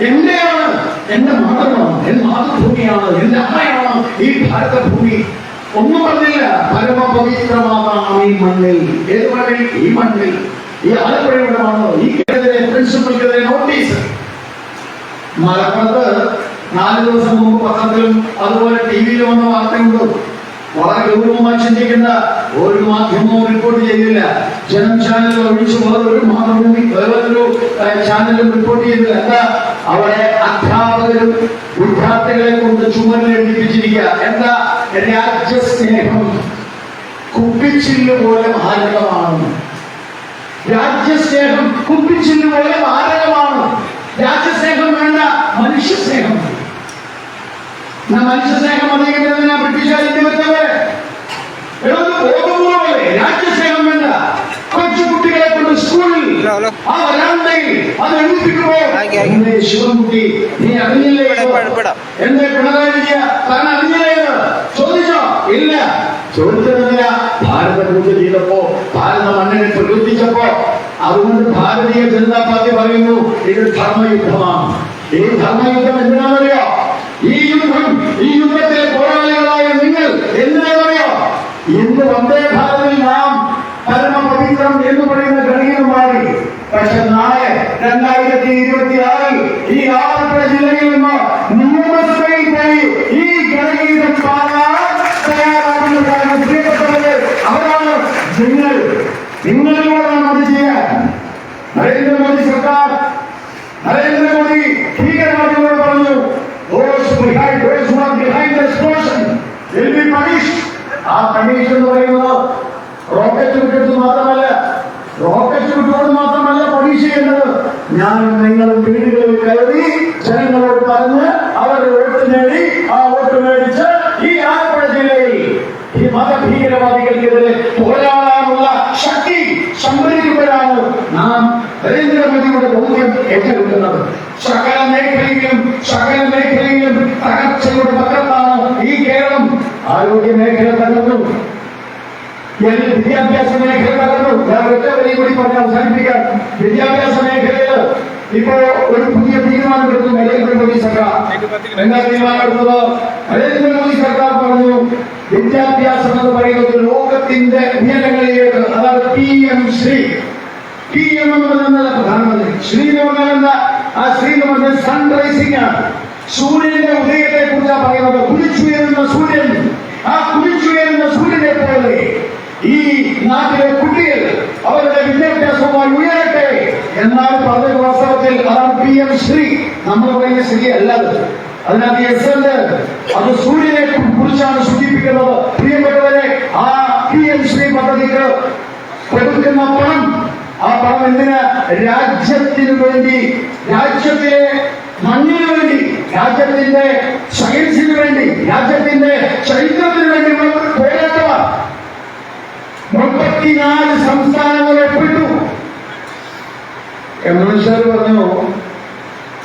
എന്റെയാണ്, എന്റെ മതമാണ്, എന്റെ മാതൃഭൂമിയാണ്, എന്റെ അമ്മയാണ് ഈ ഭാരതഭൂമി. ഒന്നും പറഞ്ഞില്ല. പരമപവിത്രമാണ് ഈ മണ്ണിൽ. ഏത് മണ്ണിൽ? ഈ മണ്ണിൽ, ഈ ആലപ്പുഴയുടെ മണ്ണ്. ഈ കേരളത്തിലെ പ്രിൻസിപ്പൽക്കെതിരെ നോട്ടീസ്. മലപ്പുറത്ത് 4 ദിവസം മുമ്പ് പത്രത്തിലും അതുപോലെ TV-യിലും വന്ന വാർത്തയുണ്ട്. വളരെ ഗൗരവമായി ചിന്തിക്കുന്ന ഒരു മാധ്യമവും റിപ്പോർട്ട് ചെയ്തില്ല. ജനം ചാനൽ ഒഴിച്ചു വേറൊരു മാതൃഭൂമി വേറൊരു ചാനലും റിപ്പോർട്ട് ചെയ്തില്ല. എന്താ? അവിടെ അധ്യാപകരും വിദ്യാർത്ഥികളെ കൊണ്ട് ചുമരിൽ എഴുതിപ്പിച്ചിരിക്കുക. എന്താ? രാജ്യസ്നേഹം കുപ്പിച്ചില്ല് പോലെ മാരകമാണ്. രാജ്യസ്നേഹം കുപ്പിച്ചില്ല് പോലെ മാരകമാണ്. രാജ്യസ്നേഹം വേണ്ട, മനുഷ്യസ്നേഹം. മനുഷ്യസ്നേഹം അധികം ബ്രിട്ടീഷുകാർ ഇന്ത്യ വെച്ചവരെ ബോധപൂർവ്വമല്ലേ? രാജ്യസ്നേഹം വേണ്ട. കൊച്ചു കുട്ടികളെ കൊണ്ട് സ്കൂളിൽ ആ വരാന്തയിൽ അത് എഴുതിപ്പിക്കുമ്പോ ശിവൻകുട്ടി നീ അറിഞ്ഞില്ലേ? എന്റെ പിണറായി വിജയൻ താൻ അറിഞ്ഞില്ലേ? ചോദിച്ചോ? ഇല്ല. ചോദിച്ചതില്ല. ഭാരത പൂജ ചെയ്തപ്പോ, ഭാരത മണ്ണിനെ പ്രകീർത്തിച്ചപ്പോ, അതുകൊണ്ട് ഭാരതീയ ജനതാ പാർട്ടി പറയുന്നു ഇത് ധർമ്മയുദ്ധമാണ്. ഈ ധർമ്മയുദ്ധം എന്തിനാണെന്നറിയോ? ഈ യുദ്ധത്തിലെ പോരാളികളായ നിങ്ങൾ എന്തിനാണെന്നറിയോ? ഇന്ന് വന്ദേ ഭാരതിൽ നാം പരമപവിത്രം എന്ന് പറയുന്ന ഗണഗീതം പാടി. പക്ഷെ നാളെ 2026 ഈ ആലപ്പുഴ ജില്ലയിൽ നിന്ന് നിയമസഭയിൽ പോയി ഈ ഗണഗീതം പാടാൻ തയ്യാറാകുന്നതാണ്. പ്രിയപ്പെട്ടവരെ, അവരാണ് നിങ്ങൾ. നിങ്ങളിലൂടെയാണ് അത് ചെയ്യാൻ. നരേന്ദ്രമോദി സർക്കാർ, നരേന്ദ്രമോദി ഭീകരവാദികളോട് പറഞ്ഞു, ആ കമ്മീഷൻ എന്ന് പറയുന്നത് റോക്കറ്റ് വിട്ടിട്ട് മാത്രമല്ല, റോക്കറ്റ് വിട്ടുകൊണ്ട് മാത്രമല്ല പണീഷ് ചെയ്യേണ്ടത്. ഞാൻ നിങ്ങളും വീടുകളിൽ കയറി ജനങ്ങളോട് പറഞ്ഞ് അവരുടെ വോട്ട് നേടി, ആ വോട്ട് മേടിച്ച് ഈ ആലപ്പുഴ ജില്ലയിൽ ഈ മതഭീകരവാദികൾക്കെതിരെ പോരാടാനുള്ള ശക്തി സംഭരിക്കുമ്പോഴാണ് നാം നരേന്ദ്രമോദിയുടെ ദൗത്യം ഏറ്റെടുക്കുന്നത്. സകല മേഖലയിലും തകർച്ചയുടെ പക്കത്താണ് ഈ കേരളം. ആരോഗ്യ മേഖല തകർന്നു, വിദ്യാഭ്യാസ മേഖല തകർന്നു. ഞാൻ ഒറ്റ വരി കൂടി പറഞ്ഞ് അവസാനിപ്പിക്കാം. വിദ്യാഭ്യാസ മേഖലയിൽ ഇപ്പോ ഒരു പുതിയ തീരുമാനമെടുത്തു നരേന്ദ്രമോദി സർക്കാർ. എന്താ തീരുമാനമെടുത്തത്? നരേന്ദ്രമോദി സർക്കാർ പറഞ്ഞു, വിദ്യാഭ്യാസം എന്ന് പറയുന്നത് ലോകത്തിന്റെ ഉയരങ്ങളിലേക്ക്, അതായത് PM ശ്രീ. PM എന്ന് പറയുന്നത് പ്രധാനമന്ത്രി, ശ്രീ എന്ന് പറഞ്ഞാൽ എന്താ? ആ ശ്രീ എന്ന് പറഞ്ഞാൽ സൺറൈസിംഗ് ആണ്. സൂര്യന്റെ ഉദയത്തെ കുറിച്ചാണ് പറയുന്നത്. കുതിച്ചുയരുന്ന സൂര്യൻ, ആ കുതിച്ചുയരുന്ന സൂര്യനെ പോലെ ഈ നാട്ടിലെ കുട്ടികൾ അവരുടെ വിദ്യാഭ്യാസവുമായി ഉയരട്ടെ എന്നാണ് പറഞ്ഞ വാസ്തവത്തിൽ. അതാണ് PM ശ്രീ. നമ്മൾ പറയുന്ന ശ്രീ അല്ലാതെ അതിനകത്ത് എസ് അത് സൂര്യനെ കുറിച്ചാണ് സൂചിപ്പിക്കുന്നത്. പ്രിയപ്പെട്ടവരെ, ആ PM ശ്രീ പദ്ധതിക്ക് കൊടുക്കുന്ന പണം, ആ പണം എന്തിന്? രാജ്യത്തിന് വേണ്ടി, രാജ്യത്തിലെ മണ്ണിന് വേണ്ടി, രാജ്യത്തിന്റെ സയൻസിന് വേണ്ടി, രാജ്യത്തിന്റെ ചരിത്രത്തിന് വേണ്ടി പോരാട്ടമാണ്. 34 സംസ്ഥാനങ്ങൾ ഒപ്പിട്ടു. മനുഷ്യർ പറഞ്ഞു,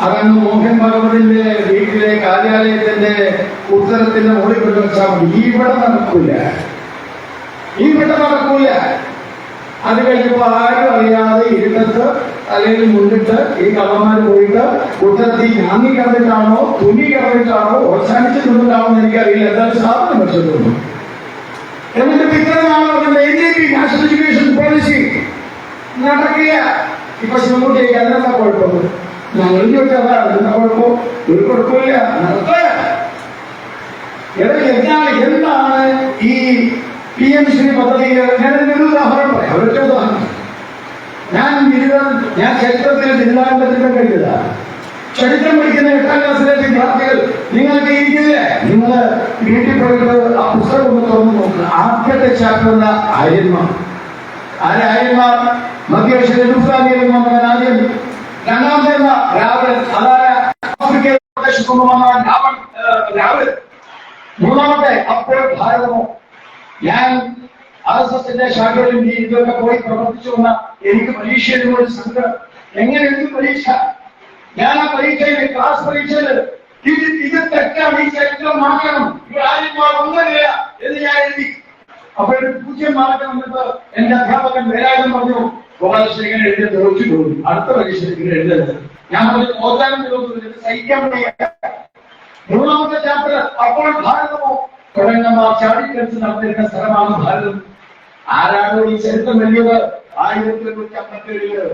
അതങ്ങ് മോഹൻ ഭഗവതിന്റെ വീട്ടിലെ കാര്യാലയത്തിന്റെ ഉത്തരത്തിന്റെ മുകളിൽ കൊണ്ടുവച്ചാൽ ഇവിടെ നടക്കൂല, ഇവിടെ നടക്കൂല. അത് കഴിഞ്ഞപ്പോ ആരും അറിയാതെ ഇരുന്നിട്ട് അല്ലെങ്കിൽ മുന്നിട്ട് ഈ കള്ളന്മാർ പോയിട്ട് ഉത്തരത്തിൽ ഞാങ്ങി കിടന്നിട്ടാണോ തുണി കിടന്നിട്ടാണോ അവസാനിച്ച് നിന്നിട്ടാണോ എന്ന് എനിക്കറിയില്ല. എന്തായാലും സാധനം വെച്ചിട്ടുണ്ട്. എന്നിട്ട് ഇത്രനാളെ NEP നാഷണൽ എഡ്യൂക്കേഷൻ പോളിസി നടക്കില്ല. ഇപ്പൊ ശിവൻകുട്ടിക്ക് അതിനെന്താ കുഴപ്പം? ഞങ്ങൾ ചോദിച്ചാൽ എന്താ കുഴപ്പം? ഒരു കുഴപ്പമില്ല, നടക്കുക. എന്താണ് ഈ PM ശ്രീ പദ്ധതി? ഞാനൊരു ഉദാഹരണം പറയാം, ഒരൊറ്റ ഉദാഹരണം. ഞാൻ ചരിത്രത്തിൽ ബിരുദാനന്തരത്തിന്റെ കഴിഞ്ഞതാ. ചരിത്രം പഠിക്കുന്ന 8ാം ക്ലാസ്സിലെ വിദ്യാർത്ഥികൾ നിങ്ങൾക്ക് ഇരിക്കില്ലേ? നിങ്ങൾ വീട്ടിൽ പോയിട്ട് ആ പുസ്തകം ഒന്ന് തുറന്നു നോക്കുക. ആദ്യത്തെ ചാപ്റ്റർ ആര്യന്മാർ. ആര്യന്മാർ മധ്യേഷ്യയിലെ ആദ്യം. രണ്ടാമത്തെ രാവണൻ, അതായത് ആഫ്രിക്കയിൽ രാവണൻ. മൂന്നാമത്തെ അപ്പോൾ ഭാരതമോ. ഞാൻ RSSന്റെ ശാഖകളിൽ ഇതൊക്കെ പോയി പ്രവർത്തിച്ചു വന്ന എനിക്ക് പരീക്ഷയിൽ ഒരു സംഘം. എങ്ങനെ എനിക്ക് പരീക്ഷ? ഞാൻ ആ പരീക്ഷയിൽ, ക്ലാസ് പരീക്ഷയിൽ ഇത് തെറ്റാണ്, ഈ ചരിത്രം മാറ്റണം, ആര്യന്മാർ ഒന്നുമില്ല എന്ന് ഞാൻ എഴുതി. അപ്പൊ 0 മാർക്ക് വന്നിട്ട് എന്റെ അധ്യാപകൻ വേലായുധൻ പറഞ്ഞു, ഗോപാലകൃഷ്ണൻ എഴുതി തോറ്റു പോകും, അടുത്ത പരീക്ഷയ്ക്ക് എഴുതരുത്. ഞാൻ പറഞ്ഞു, തോറ്റാനും സഹിക്കാൻ വയ്യ. മൂന്നാമത്തെ ചാപ്റ്റർ അപ്പോൾ ഭാരതമോ. കുരങ്ങന്മാർ ചാടിക്കളിച്ച് നടന്നിരുന്ന സ്ഥലമാണ് ഭാരതം. ആരാണോ ഈ ചരിത്രം വലിയത്? 1857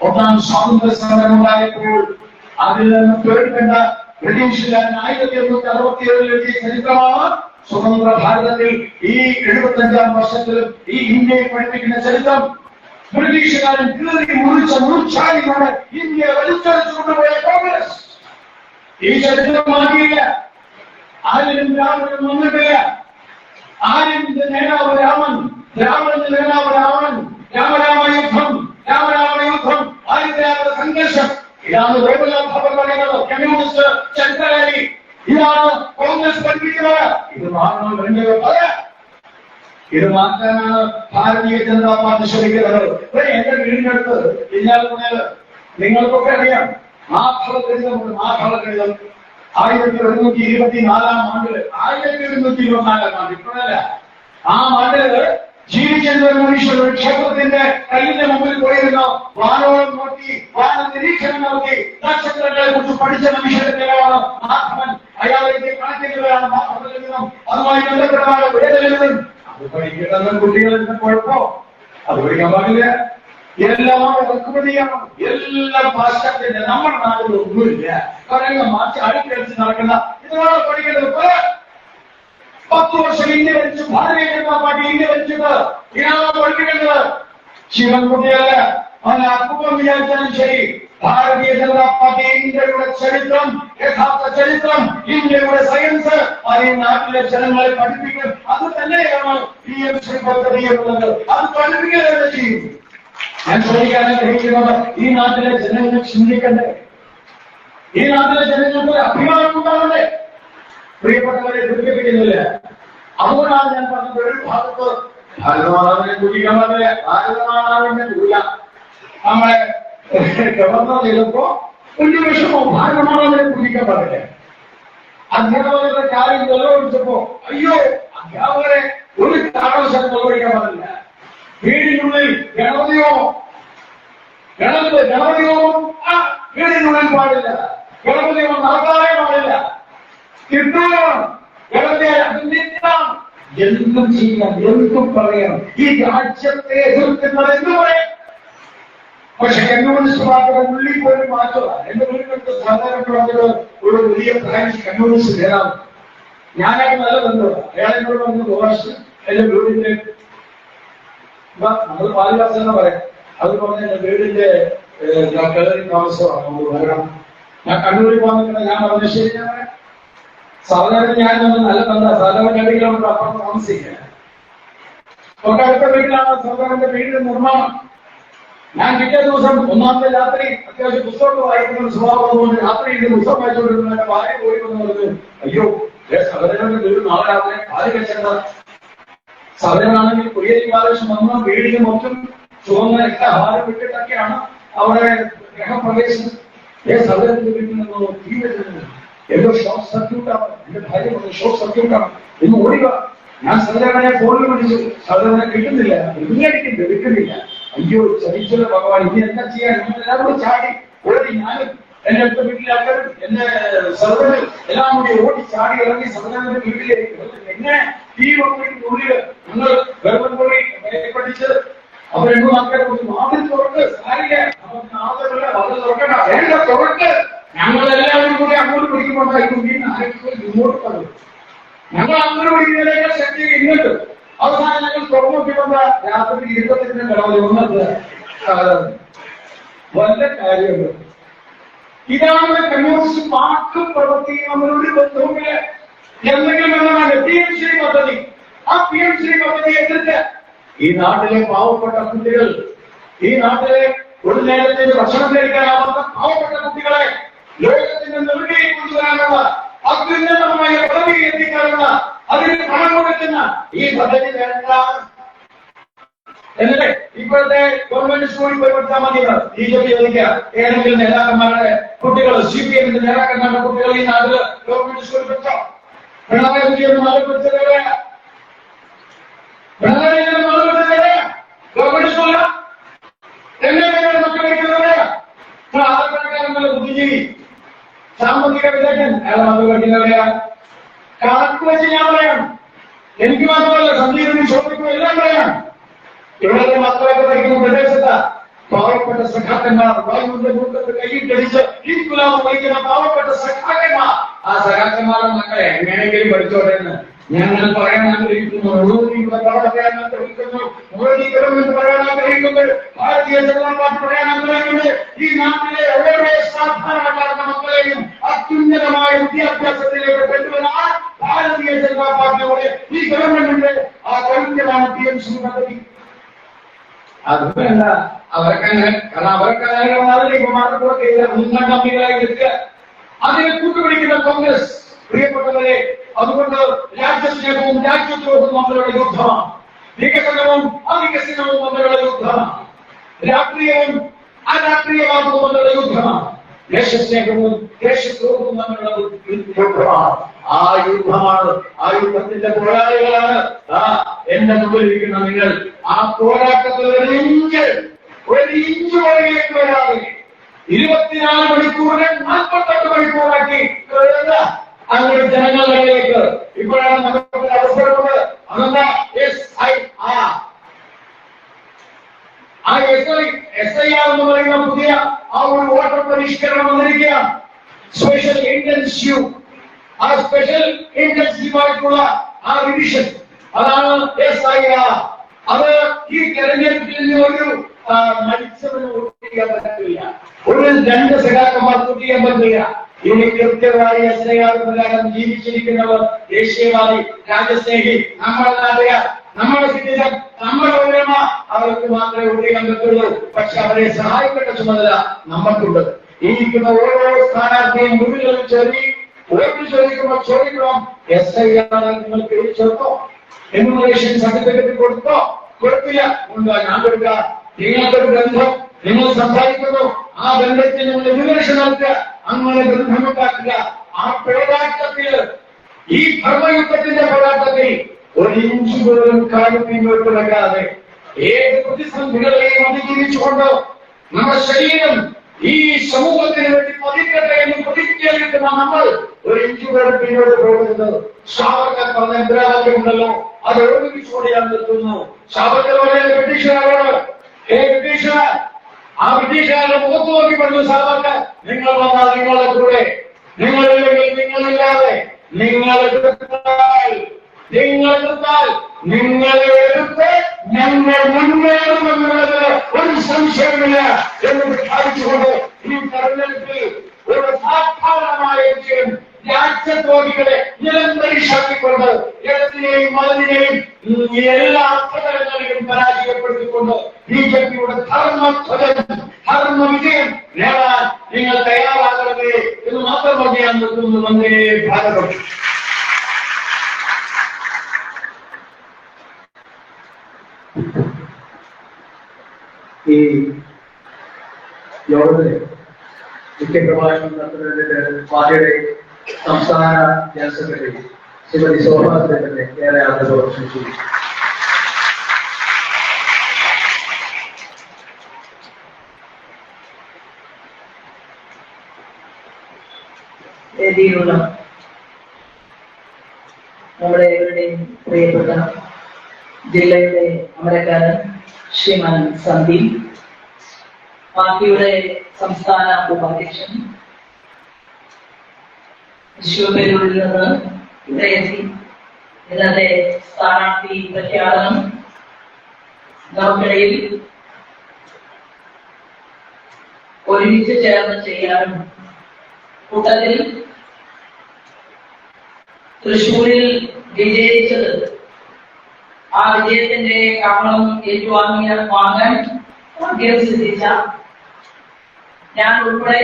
ഒന്നാം സ്വാതന്ത്ര്യ സമരം ഉണ്ടായപ്പോൾ അതിൽ നിന്ന് പേടിക്കേണ്ട ബ്രിട്ടീഷുകാരൻ 1867 എഴുതിയ ചരിത്രമാണ് സ്വതന്ത്ര ഭാരതത്തിൽ ഈ 75ാം വർഷത്തിലും ഈ ഇന്ത്യയെ പഠിപ്പിക്കുന്ന ചരിത്രം. ബ്രിട്ടീഷുകാരൻ കീറി മുറിച്ച മുറിച്ചാലിയാണ് ഇന്ത്യ വലിച്ചടിച്ചു കൊണ്ടുപോയ കോൺഗ്രസ്. ഈ ചരിത്രം മാറ്റിയില്ല. ആര്യനും രാവണനും വന്നിട്ടില്ല. ആര്യന്റെ നേതാവ് രാമൻ, രാവണന്റെ നേതാവ് രാവണൻ. രാമരാമയുദ്ധം, രാമരാമയുദ്ധം, ആര്യരാമ സംഘർഷം. ഇതാണ് ഗോകുലാഭവൻ പറയുന്നത്. കമ്മ്യൂണിസ്റ്റ് ചരിത്രകാരി ഇതാണ് കോൺഗ്രസ് പഠിപ്പിക്കുന്നത്. ഇത് മാറണം, വേണ്ടത് ഇത് മാറ്റാനാണ് ഭാരതീയ ജനതാ പാർട്ടി ശ്രമിക്കുന്നത്. എന്റെ വീടിനടുത്ത് ഇല്ലാതെ നിങ്ങൾക്കൊക്കെ അറിയാം, മാധവഗണിതമുണ്ട്. മാധവഗണിതം 1824 ആണ്ടില്, 1824 ആണ്ട്, ഇപ്പോഴല്ല, ആ ആണ്ടില് ജീവിച്ചിരുന്ന ഒരു മനുഷ്യൻ ഒരു ക്ഷേത്രത്തിന്റെ കല്ലിന്റെ മുമ്പിൽ പോയിരുന്നു. വാനോളം നോക്കി, വാന നിരീക്ഷണം നടത്തി, നക്ഷത്രങ്ങളെ കുറിച്ച് പഠിച്ച മനുഷ്യന്റെ പേരാണ് മാധവൻ. അയാളെ കണക്കിനുള്ളതാണ് മാധവഗണിതം. അതുമായി ബന്ധപ്പെട്ടതാണ് വേദഗണിതം. അത് പഠിക്കേണ്ട കുട്ടികളുടെ കുഴപ്പമോ? അത് പഠിക്കാൻ പാടില്ല. എല്ലാം ഇറക്കുമതിയാണ്, എല്ലാം പാശ്ചാത്യന്റെ. നമ്മുടെ നാട്ടിൽ ഒന്നുമില്ല. കാരണം മാറ്റി അടിക്കടിച്ച് നടക്കുന്ന ഇതാണ് പഠിക്കേണ്ടത്. 10 വർഷം ഇന്ത്യ ഭരിച്ചു, ഭാരതീയ ജനതാ പാർട്ടി ഇന്ത്യ ഭരിച്ചത്. ഇതാണ് പഠിപ്പിക്കേണ്ടത്. ശിവൻകുട്ടിയല്ല, അവനെ അപ്പൂപ്പം വിചാരിച്ചാലും ശരി, ഭാരതീയ ജനതാ പാർട്ടി ഇന്ത്യയുടെ ചരിത്രം, യഥാർത്ഥ ചരിത്രം, ഇന്ത്യയുടെ സയൻസ് അത് ഈ നാട്ടിലെ ജനങ്ങളെ പഠിപ്പിക്കും. അത് തന്നെയാണ് PM ശ്രീ പദ്ധതി എന്നുള്ളത്. അത് പഠിപ്പിക്കുക തന്നെ ചെയ്യും. ഞാൻ ചോദിക്കാൻ ആഗ്രഹിക്കുന്നത്, ഈ നാട്ടിലെ ജനങ്ങൾ ചിന്തിക്കണ്ടേ? ഈ നാട്ടിലെ ജനങ്ങൾക്ക് അഭിമാനം ഉണ്ടാവണ്ടേ? പ്രിയപ്പെട്ടവരെ ദുരിപ്പിക്കുന്നില്ല. അതുകൊണ്ടാണ് ഞാൻ പറഞ്ഞത്, ഒരു ഭാഗത്ത് ഭാരതമാതാവിനെ പൂജിക്കാൻ പാടില്ല, ഭാരതമാതാവിന്റെ പൂജ നമ്മളെ ഗവർണർ ചെയ്തപ്പോ ഒരു വിഷമോ ഭാരതമാതാവിനെ പൂജിക്കാൻ പാടില്ല. അധ്യാപകരുടെ കാര്യം നിലവിളിച്ചപ്പോ അയ്യോ അധ്യാപകരെ ഒരു കാരണവശാലും നിലവിളിക്കാൻ പാടില്ല. വീടിനുള്ളിൽ ഗണപതിയോ വീടിനുള്ളിൽ പാടില്ല. ഗണപതിയോ നടത്താനേ പാടില്ല. കിട്ടൂരാണ് ഗണപതിയെ അഭിനന്ദിക്കാം. എന്തും ചെയ്യാം, എന്തും പറയാം. ഈ രാജ്യത്തെ എതിർക്കുന്നത് എന്ത് പറയാം? പക്ഷെ കമ്മ്യൂണിസ്റ്റ് പാർട്ടിയുടെ ഉള്ളിൽ പോലും മാറ്റുക. എന്റെ വീട്ടിലൊക്കെ സാധാരണ ഒരു വലിയ ബ്രാഞ്ച് കമ്മ്യൂണിസ്റ്റ് നേതാവ്, ഞാനായിട്ട് നല്ല ബന്ധമാണ്. അയാളെന്നോട് വന്ന് ദോഷം എന്റെ വീടിന്റെ നമ്മൾ പാലിവാസം എന്ന് പറയാം. അതുപോലെ എന്റെ വീടിന്റെ കേരള താമസമാണ്. നമുക്ക് വരണം. ഞാൻ കണ്ണൂരിൽ പോകുന്ന ഞാൻ പറഞ്ഞ ശരിയാണ്. സാധാരണ ഞാൻ നല്ല ബന്ധ സാധാരണ 2 കിലോമീറ്റർ അപ്പുറം താമസിക്കുക. തൊട്ടടുത്ത വീട്ടിലാണ് സാധാരണ വീടിന്റെ നിർമ്മാണം. ഞാൻ പിറ്റേ ദിവസം 1ാമത്തെ രാത്രി അത്യാവശ്യം പുസ്തകം വായിക്കുന്ന സ്വഭാവം കൊണ്ട് രാത്രി ഇത് പുസ്തകം വായിച്ചുകൊണ്ടിരുന്ന എന്റെ ഭാര്യ പോയി എന്ന് പറഞ്ഞു, അയ്യോ സഹോദരന്റെ വീട് നാളെ രാത്രി ഭാര്യ വെച്ചേണ്ട. സഹോദരനാണെങ്കിൽ കുടിയേരി ബാലകൃഷ്ണൻ വന്ന വീടിന് മൊത്തം ചുവന്ന രക്തഹാരം വിട്ടിട്ടൊക്കെയാണ് അവിടെ ഗ്രഹപ്രവേശനം. സഹോദരന്റെ വീട്ടിൽ നിന്ന് തീ വെച്ചിരുന്നു. എന്തോ ഷോർട്ട് സർക്യൂട്ടാണ്. എന്റെ ഭാര്യ പറഞ്ഞു ഷോർട്ട് സർക്യൂട്ടാണ് ഇന്ന് ഓടിക. ഞാൻ സഹോദരനെ ഫോണിൽ വിളിച്ചു, സഹോദരനെ കിട്ടുന്നില്ല, ഇങ്ങടിക്കുന്നുണ്ട്, കിട്ടുന്നില്ല. അയ്യോ ചരിച്ചുള്ള ഭഗവാൻ, ഇനി എന്താ ചെയ്യാൻ? എല്ലാവരും ചാടി ഓടി. ഞാനും എന്റെ അടുത്ത വീട്ടിലെ ആൾക്കാരും എന്റെ സഹോദരൻ എല്ലാം കൂടി ഓടി ചാടി ഇറങ്ങി സഹോദരന്റെ വീട്ടിലേക്ക്. എങ്ങനെ തീ വന്നിട്ടുള്ളില് ഞങ്ങൾ ഗർഭം പോയി പഠിച്ച് അവരെങ്ങും ആൾക്കാരെ വാതിൽ തുറക്ക് സാരില്ല, വാതിൽ തുറക്കണ്ട, എല്ലാം തുറക്ക്. ഞങ്ങളെല്ലാവരും കൂടി അങ്ങോട്ട് പിടിക്കുമ്പോണ്ടായിരിക്കും ഇങ്ങോട്ട് പറഞ്ഞു. ഞങ്ങൾ അങ്ങോട്ട് പിടിക്കുന്നതിനേക്കാൾ ശക്തി ഇങ്ങോട്ട്. അവസാനം ഞങ്ങൾ തുറന്നുകൊണ്ടിരുന്ന രാത്രി 20-ന് കിടന്നു വന്നത് വല്ല കാര്യമുണ്ട്. ഇതാണ് കമ്മ്യൂണിസ്റ്റ് വാക്കും പ്രവൃത്തിയും നമ്മളൊരു ബന്ധവുമില്ല. എന്തെങ്കിലും എന്നതാണ് PMC പദ്ധതി. ആ PMC പദ്ധതി എതിർത്ത് ഈ നാട്ടിലെ പാവപ്പെട്ട കുട്ടികൾ, ഈ നാട്ടിലെ ഒരു നേരത്തെ ഭക്ഷണം കഴിക്കാനാവാത്ത പാവപ്പെട്ട കുട്ടികളെ ലോകത്തിന്റെ നെറുകയിൽ കൊണ്ടുവരാനുള്ള അത്യുന്നതമായ പദവി എത്തിക്കാനുള്ള അതിന് പണം കൊടുക്കുന്ന ഈ പദ്ധതി വേണ്ട എന്നല്ലേ ഇപ്പോഴത്തെ ഗവൺമെന്റ് സ്കൂളിൽ പോയി കൊടുത്താൽ മതിയാണ്. BJP ചോദിക്കുക, ഏതെങ്കിലും നേതാക്കന്മാരുടെ കുട്ടികൾ, CPM നേതാക്കന്മാരുടെ കുട്ടികൾ ഈ നാട്ടില് ഗവൺമെന്റ് സ്കൂളിൽ വെച്ചോ? പിണറായി വിജയൻ മാറിപ്പിടിച്ചത് ഗവൺമെന്റ് സ്കൂളില എങ്ങനെ മക്കൾ വയ്ക്കുന്നത്? ആധാരക്കാരനല്ല ബുദ്ധിജീവി, സാമ്പത്തിക വിദഗ്ധൻ, അയാൾ മക്കൾ വയ്ക്കുന്നവരെയാ. കണക്ക് വെച്ച് ഞാൻ പറയാം. എനിക്ക് മാത്രമല്ല, സന്ദീപിനും ശോഭിക്കും എല്ലാം പറയാം. ഇവിടുത്തെ മക്കളൊക്കെ പഠിക്കുന്ന പ്രദേശത്ത് പാവപ്പെട്ട സഖാക്കന്മാർ വായുവിന്റെ മുഖത്ത് കൈയിട്ടടിച്ച് ഇൻകുലാബ് വഹിക്കുന്ന പാവപ്പെട്ട സഖാക്കന്മാർ, ആ സഖാക്കന്മാരുടെ മക്കളെ എങ്ങനെയെങ്കിലും പഠിച്ചോട്ടെ എന്ന് ഞങ്ങൾ പറയാൻ ആഗ്രഹിക്കുന്നു. പറയാൻ ആഗ്രഹിക്കുന്നു. പറയാൻ ആഗ്രഹിക്കുന്നു. ഭാരതീയ ജനതാ പാർട്ടി പറയാൻ ആഗ്രഹിക്കുന്നത് ഈ നാട്ടിലെ ഓരോ സാധാരണക്കാരുടെ മക്കളെയും അത്യുന്നതമായ വിദ്യാഭ്യാസത്തിലേക്ക് കൊണ്ടുവരാൻ ഭാരതീയ ജനതാ പാർട്ടിയുടെ ഈ ഗവൺമെന്റിന്റെ ആ കൃത്യമാണ് PMC പദ്ധതി. അതുമല്ല അവർക്കങ്ങനെ, കാരണം അവർക്ക് മുൻഗണന കമ്മികളായി നിൽക്കുക. അതിനെ കൂട്ടുപിടിക്കുന്ന കോൺഗ്രസ്. പ്രിയപ്പെട്ടവരെ, അതുകൊണ്ട് രാജ്യസ്നേഹവും രാജ്യദ്രോഹവും തമ്മിലുള്ള യുദ്ധമാണ്. വികസനവും അവികസനവും തമ്മിലുള്ള യുദ്ധമാണ്. രാഷ്ട്രീയവും അരാഷ്ട്രീയവാദവും തമ്മിലുള്ള യുദ്ധമാണ്. ദേശസ്നേഹവും ദേശദ്രോഹവും തമ്മിലുള്ള യുദ്ധമാണ്. ആ യുദ്ധമാണ്. ആ യുദ്ധത്തിന്റെ പോരാളികളാണ് എന്റെ മുമ്പിലിരിക്കുന്ന നിങ്ങൾ. ആ പോരാട്ടത്തിൽ ഒരു ഇഞ്ച് പുറകിലേക്ക് വരാതെ 24 മണിക്കൂറിനെ 48 മണിക്കൂറാക്കി അങ്ങനെ ജനങ്ങളിലേക്ക് ഇപ്പോഴാണ് നമുക്ക് അവസരമുള്ളത്. അതെന്താ? SIR എന്ന് പറയുന്ന പുതിയ ആ ഒരു വോട്ടർ പരിഷ്കരണം വന്നിരിക്കുകയാണ്. സ്പെഷ്യൽ ഇന്റൻസീവ്, ആ സ്പെഷ്യൽ ഇന്റൻസീവ് ആയിട്ടുള്ള ആ റിവിഷൻ, അതാണ് SIR. അത് ഈ തെരഞ്ഞെടുപ്പിൽ ഒരു മത്സരം വോട്ട് ചെയ്യാൻ പറ്റില്ല. ഒരു 2 സഖാക്കന്മാർ വോട്ട് ചെയ്യാൻ പറ്റില്ല. ഇനി കൃത്യമായി SIR പ്രകാരം ജീവിച്ചിരിക്കുന്നവർ ദേശീയവാദി, രാജ്യസ്നേഹി, നമ്മുടെ നാട്ടുകാർ, നമ്മുടെ സിറ്റിസൺ, നമ്മുടെ പൗരന്മ, അവർക്ക് മാത്രമേ വോട്ട് ചെയ്യാൻ പറ്റുള്ളൂ. പക്ഷെ അവരെ സഹായിക്കേണ്ട ചുമതല നമുക്കുണ്ട്. ഇരിക്കുന്ന ഓരോ സ്ഥാനാർത്ഥിയും മുന്നിൽ വോട്ട് ചോദിക്കുമ്പോൾ ചോദിക്കണം, SIR നിങ്ങൾ പേര് ചേർത്തോ? എന്യൂമറേഷൻ സർട്ടിഫിക്കറ്റ് കൊടുത്തോ? കൊടുത്തില്ല. ഞാൻ കൊടുക്കുക. നിങ്ങൾക്കൊരു ബന്ധം, നിങ്ങൾ സംസാരിക്കുന്നു, ആ ബന്ധത്തിൽ നിങ്ങൾ എന്യൂമറേഷൻ നടത്തുക, അങ്ങനെ ബന്ധമുണ്ടാക്കുക. ആ പോരാട്ടത്തില്, ഈ ധർമ്മയുദ്ധത്തിന്റെ പോരാട്ടത്തിൽ 1 ഇഞ്ച് പോലും കാലം പിന്നോട്ട് വെക്കാതെ ഏത് പ്രതിസന്ധികളെയും അതിജീവിച്ചുകൊണ്ട് നമ്മുടെ ശരീരം ഈ സമൂഹത്തിന് വേണ്ടി പതിക്കട്ടെ എന്ന് പ്രതിജ്ഞയെടുക്കുന്ന നമ്മൾ ഒരു ഇഞ്ചുകളുടെ പിന്നോട്ട് പോകുന്നത്. സാവർക്കർ പറഞ്ഞ മുദ്രാവാക്യമുണ്ടല്ലോ, അത് ഒരുമിച്ചുകൂടി ഞാൻ നിർത്തുന്നു. സാവർക്കർ പറഞ്ഞ ബ്രിട്ടീഷുകാരോട്, ബ്രിട്ടീഷുകാർ, ആ ബ്രിട്ടീഷുകാരുടെ മുഖത്ത് നോക്കി പറഞ്ഞു സാവർക്കർ, നിങ്ങൾ വന്നാൽ നിങ്ങളുടെ കൂടെ, നിങ്ങളില്ലെങ്കിൽ നിങ്ങളില്ലാതെ, നിങ്ങളെ നിങ്ങളെ എടുത്ത് ഞങ്ങൾ മുന്നേറുമെന്നുള്ളത് ഒരു സംശയമില്ല എന്ന് പ്രഖ്യാപിച്ചുകൊണ്ട് ഈ തെരഞ്ഞെടുപ്പിൽ ഒരു സാധാരണമായ വിജയം രാജ്യദ്രോഹികളെ നിലംപരിശാക്കിക്കൊണ്ട് ഇടത്തിനെയും മതത്തിനെയും എല്ലാ അർത്ഥതലങ്ങളിലും പരാജയപ്പെടുത്തിക്കൊണ്ട് ബിജെപിയുടെ ധർമ്മ വിജയം നേടാൻ നിങ്ങൾ തയ്യാറാകണമേ എന്ന് മാത്രം പറഞ്ഞ് ഞാൻ നിർത്തുന്നു. വന്ദേ ഭാരതം. ഈ യോഗത്തില് മുഖ്യ പ്രഭാഷണം നടത്തുന്നതിന്റെ പാർട്ടിയുടെ സംസ്ഥാന ജനറൽ സെക്രട്ടറി ശ്രീമതി ശോഭാ സുരേന്ദ്രനെ ഏറെ ആദരവോടെ ക്ഷണിച്ചു. വേദിയിലുള്ള നമ്മുടെ ഏവരുടെയും പ്രിയപ്പെട്ട ജില്ലയുടെ അമരക്കാരൻ ശ്രീമാൻ സന്ദീപ്, പാർട്ടിയുടെ സംസ്ഥാന ഉപാധ്യക്ഷൻ, തൃശ്ശൂരിൽ നിന്ന് ഇവിടെ എത്തി ഇന്നത്തെ സ്ഥാനാർത്ഥി പ്രഖ്യാപനം നമുക്കിടയിൽ ഒരുമിച്ച് ചേർന്ന് ചെയ്യാനും കൂട്ടത്തിൽ തൃശ്ശൂരിൽ വിജയിച്ചത് ആ വിജയത്തിന്റെ കാരണം വാങ്ങാൻ ഭാഗ്യം സിദ്ധിച്ച ഞാൻ ഉൾപ്പെടെ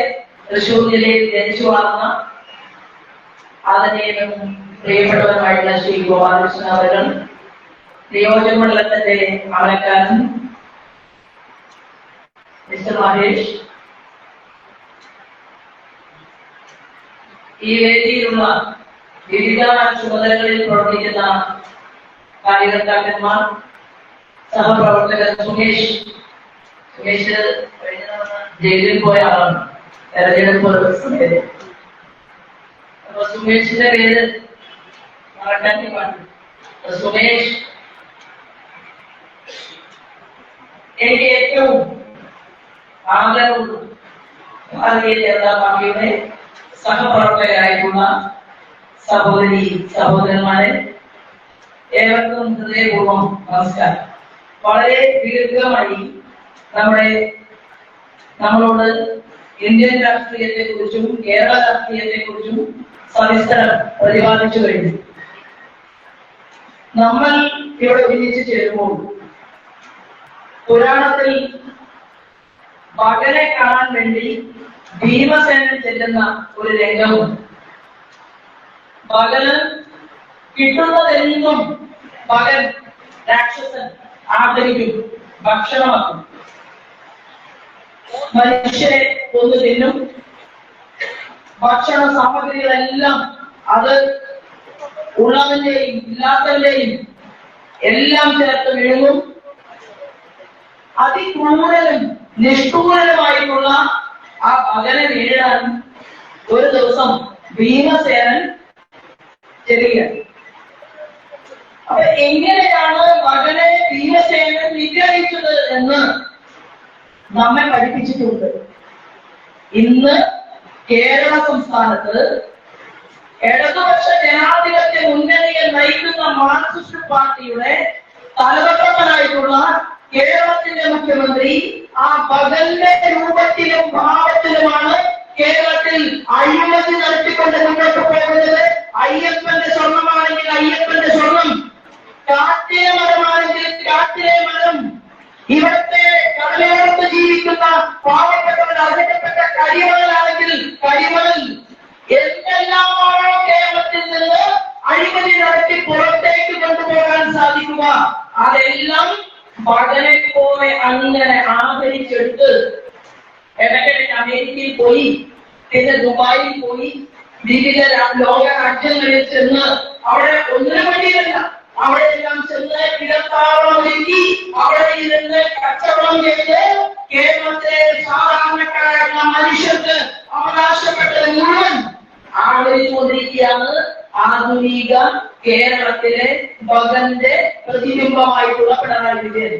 തൃശ്ശൂർ ജില്ലയിൽ ജനിച്ചു വളർന്ന ആദരണീയനും പ്രിയപ്പെട്ടവരുമായിട്ടുള്ള ശ്രീ ഗോപാലകൃഷ്ണൻ അവർ, നിയോജകമണ്ഡലത്തിന്റെ അമരക്കാരൻ മിസ്റ്റർ മഹേഷ്, ഈ വേദിയിലുള്ള വിവിധ ചുമതലകളിൽ പ്രവർത്തിക്കുന്ന കാര്യകർത്താക്കന്മാർ, സഹപ്രവർത്തകർ, സുമേഷ് ജയിലിൽ പോയ ആളാണ് തെരഞ്ഞെടുപ്പ് സമയത്ത്. അപ്പൊ സുമേഷിന്റെ പേര് മറക്കാൻ പാടില്ല. സുമേഷ് എനിക്ക് ഏറ്റവും ആദരവുള്ള ഭാരതീയ ജനതാ പാർട്ടിയുടെ സഹപ്രവർത്തകരായിട്ടുള്ള സഹോദരി സഹോദരന്മാരെ, ഏവർക്കും ഹൃദയപൂർവ്വം നമസ്കാരം. വളരെ ദീർഘമായി നമ്മളോട് ഇന്ത്യൻ രാഷ്ട്രീയത്തെ കുറിച്ചും കേരള രാഷ്ട്രീയത്തെ കുറിച്ചും സവിസ്തരം പ്രതിപാദിച്ചു കഴിഞ്ഞു. നമ്മൾ ഇവിടെ ഒരുമിച്ച് ചേരുമ്പോൾ പുരാണത്തിൽ മകനെ കാണാൻ വേണ്ടി ഭീമസേനൻ ചെല്ലുന്ന ഒരു രംഗവും, മകന് കിട്ടുന്നതെന്നും മകൻ രാക്ഷസൻ ആദരിക്കും, ഭക്ഷണമാക്കും, മനുഷ്യരെ കൊന്നു തിന്നും, ഭക്ഷണ സാമഗ്രികളെല്ലാം അത് ഉള്ളതിന്റെയും ഇല്ലാത്തതിന്റെയും എല്ലാം ചേർത്ത് വിഴുങ്ങും. അതിക്രൂരനും നിഷ്ഠൂരനുമായിട്ടുള്ള ആ മകനെ വീഴാൻ ഒരു ദിവസം ഭീമസേനൻ ചെല്ലുകയാണ്. അപ്പൊ എങ്ങനെയാണ് മകനെ ഭീമസേനൻ നിഗ്രഹിച്ചത് എന്ന് നമ്മെ പഠിപ്പിച്ചിട്ടുണ്ട്. ഇന്ന് കേരള സംസ്ഥാനത്ത് ഇടതുപക്ഷ ജനാധിപത്യ മുന്നണിയെ നയിക്കുന്ന മാർക്സിസ്റ്റ് പാർട്ടിയുടെ തലവട്ടവനായിട്ടുള്ള കേരളത്തിന്റെ മുഖ്യമന്ത്രി ആ മകന്റെ രൂപത്തിലും ഭാവത്തിലുമാണ് കേരളത്തിൽ അഴിമതി നടത്തിക്കൊണ്ട് മുന്നോട്ട് പോകുന്നത്. അയ്യപ്പന്റെ സ്വർണമാണെങ്കിൽ അയ്യപ്പന്റെ സ്വർണം, കാട്ടിലെ മരമാണെങ്കിൽ കാട്ടിലെ മരം, ഇവിടുത്തെ കടലോരത്ത് ജീവിക്കുന്ന പാവപ്പെട്ടവരുടെ അർഹതപ്പെട്ട കരിമണലാണെങ്കിൽ കരിമണൽ, എന്തെല്ലാമാണോ കേരളത്തിൽ നിന്ന് അഴിമതി നടത്തി പുറത്തേക്ക് കൊണ്ടുപോകാൻ സാധിക്കുക അതെല്ലാം മകനെ പോലെ അങ്ങനെ ആദരിച്ചെടുത്ത് ഇടയ്ക്കിടയ്ക്ക് അമേരിക്കയിൽ പോയി, പിന്നെ ദുബായിൽ പോയി, വിവിധ ലോക രാജ്യങ്ങളിൽ ചെന്ന് അവിടെ ഒന്നിനു വേണ്ടിയല്ല, അവിടെയെല്ലാം ചെന്ന് ഇടത്താവളം ഒരുക്കി അവിടെ കച്ചവടം ചെയ്ത് കേരളത്തിലെ സാധാരണക്കാരായിട്ടുള്ള മനുഷ്യർക്ക് അവകാശപ്പെട്ടത് മുഴുവൻ ആഗ്രഹിച്ചുകൊണ്ടിരിക്കുകയാണ് ആധുനിക കേരളത്തിലെ മകന്റെ പ്രതിബിംബമായിട്ടുള്ള പിണറായി വിജയൻ.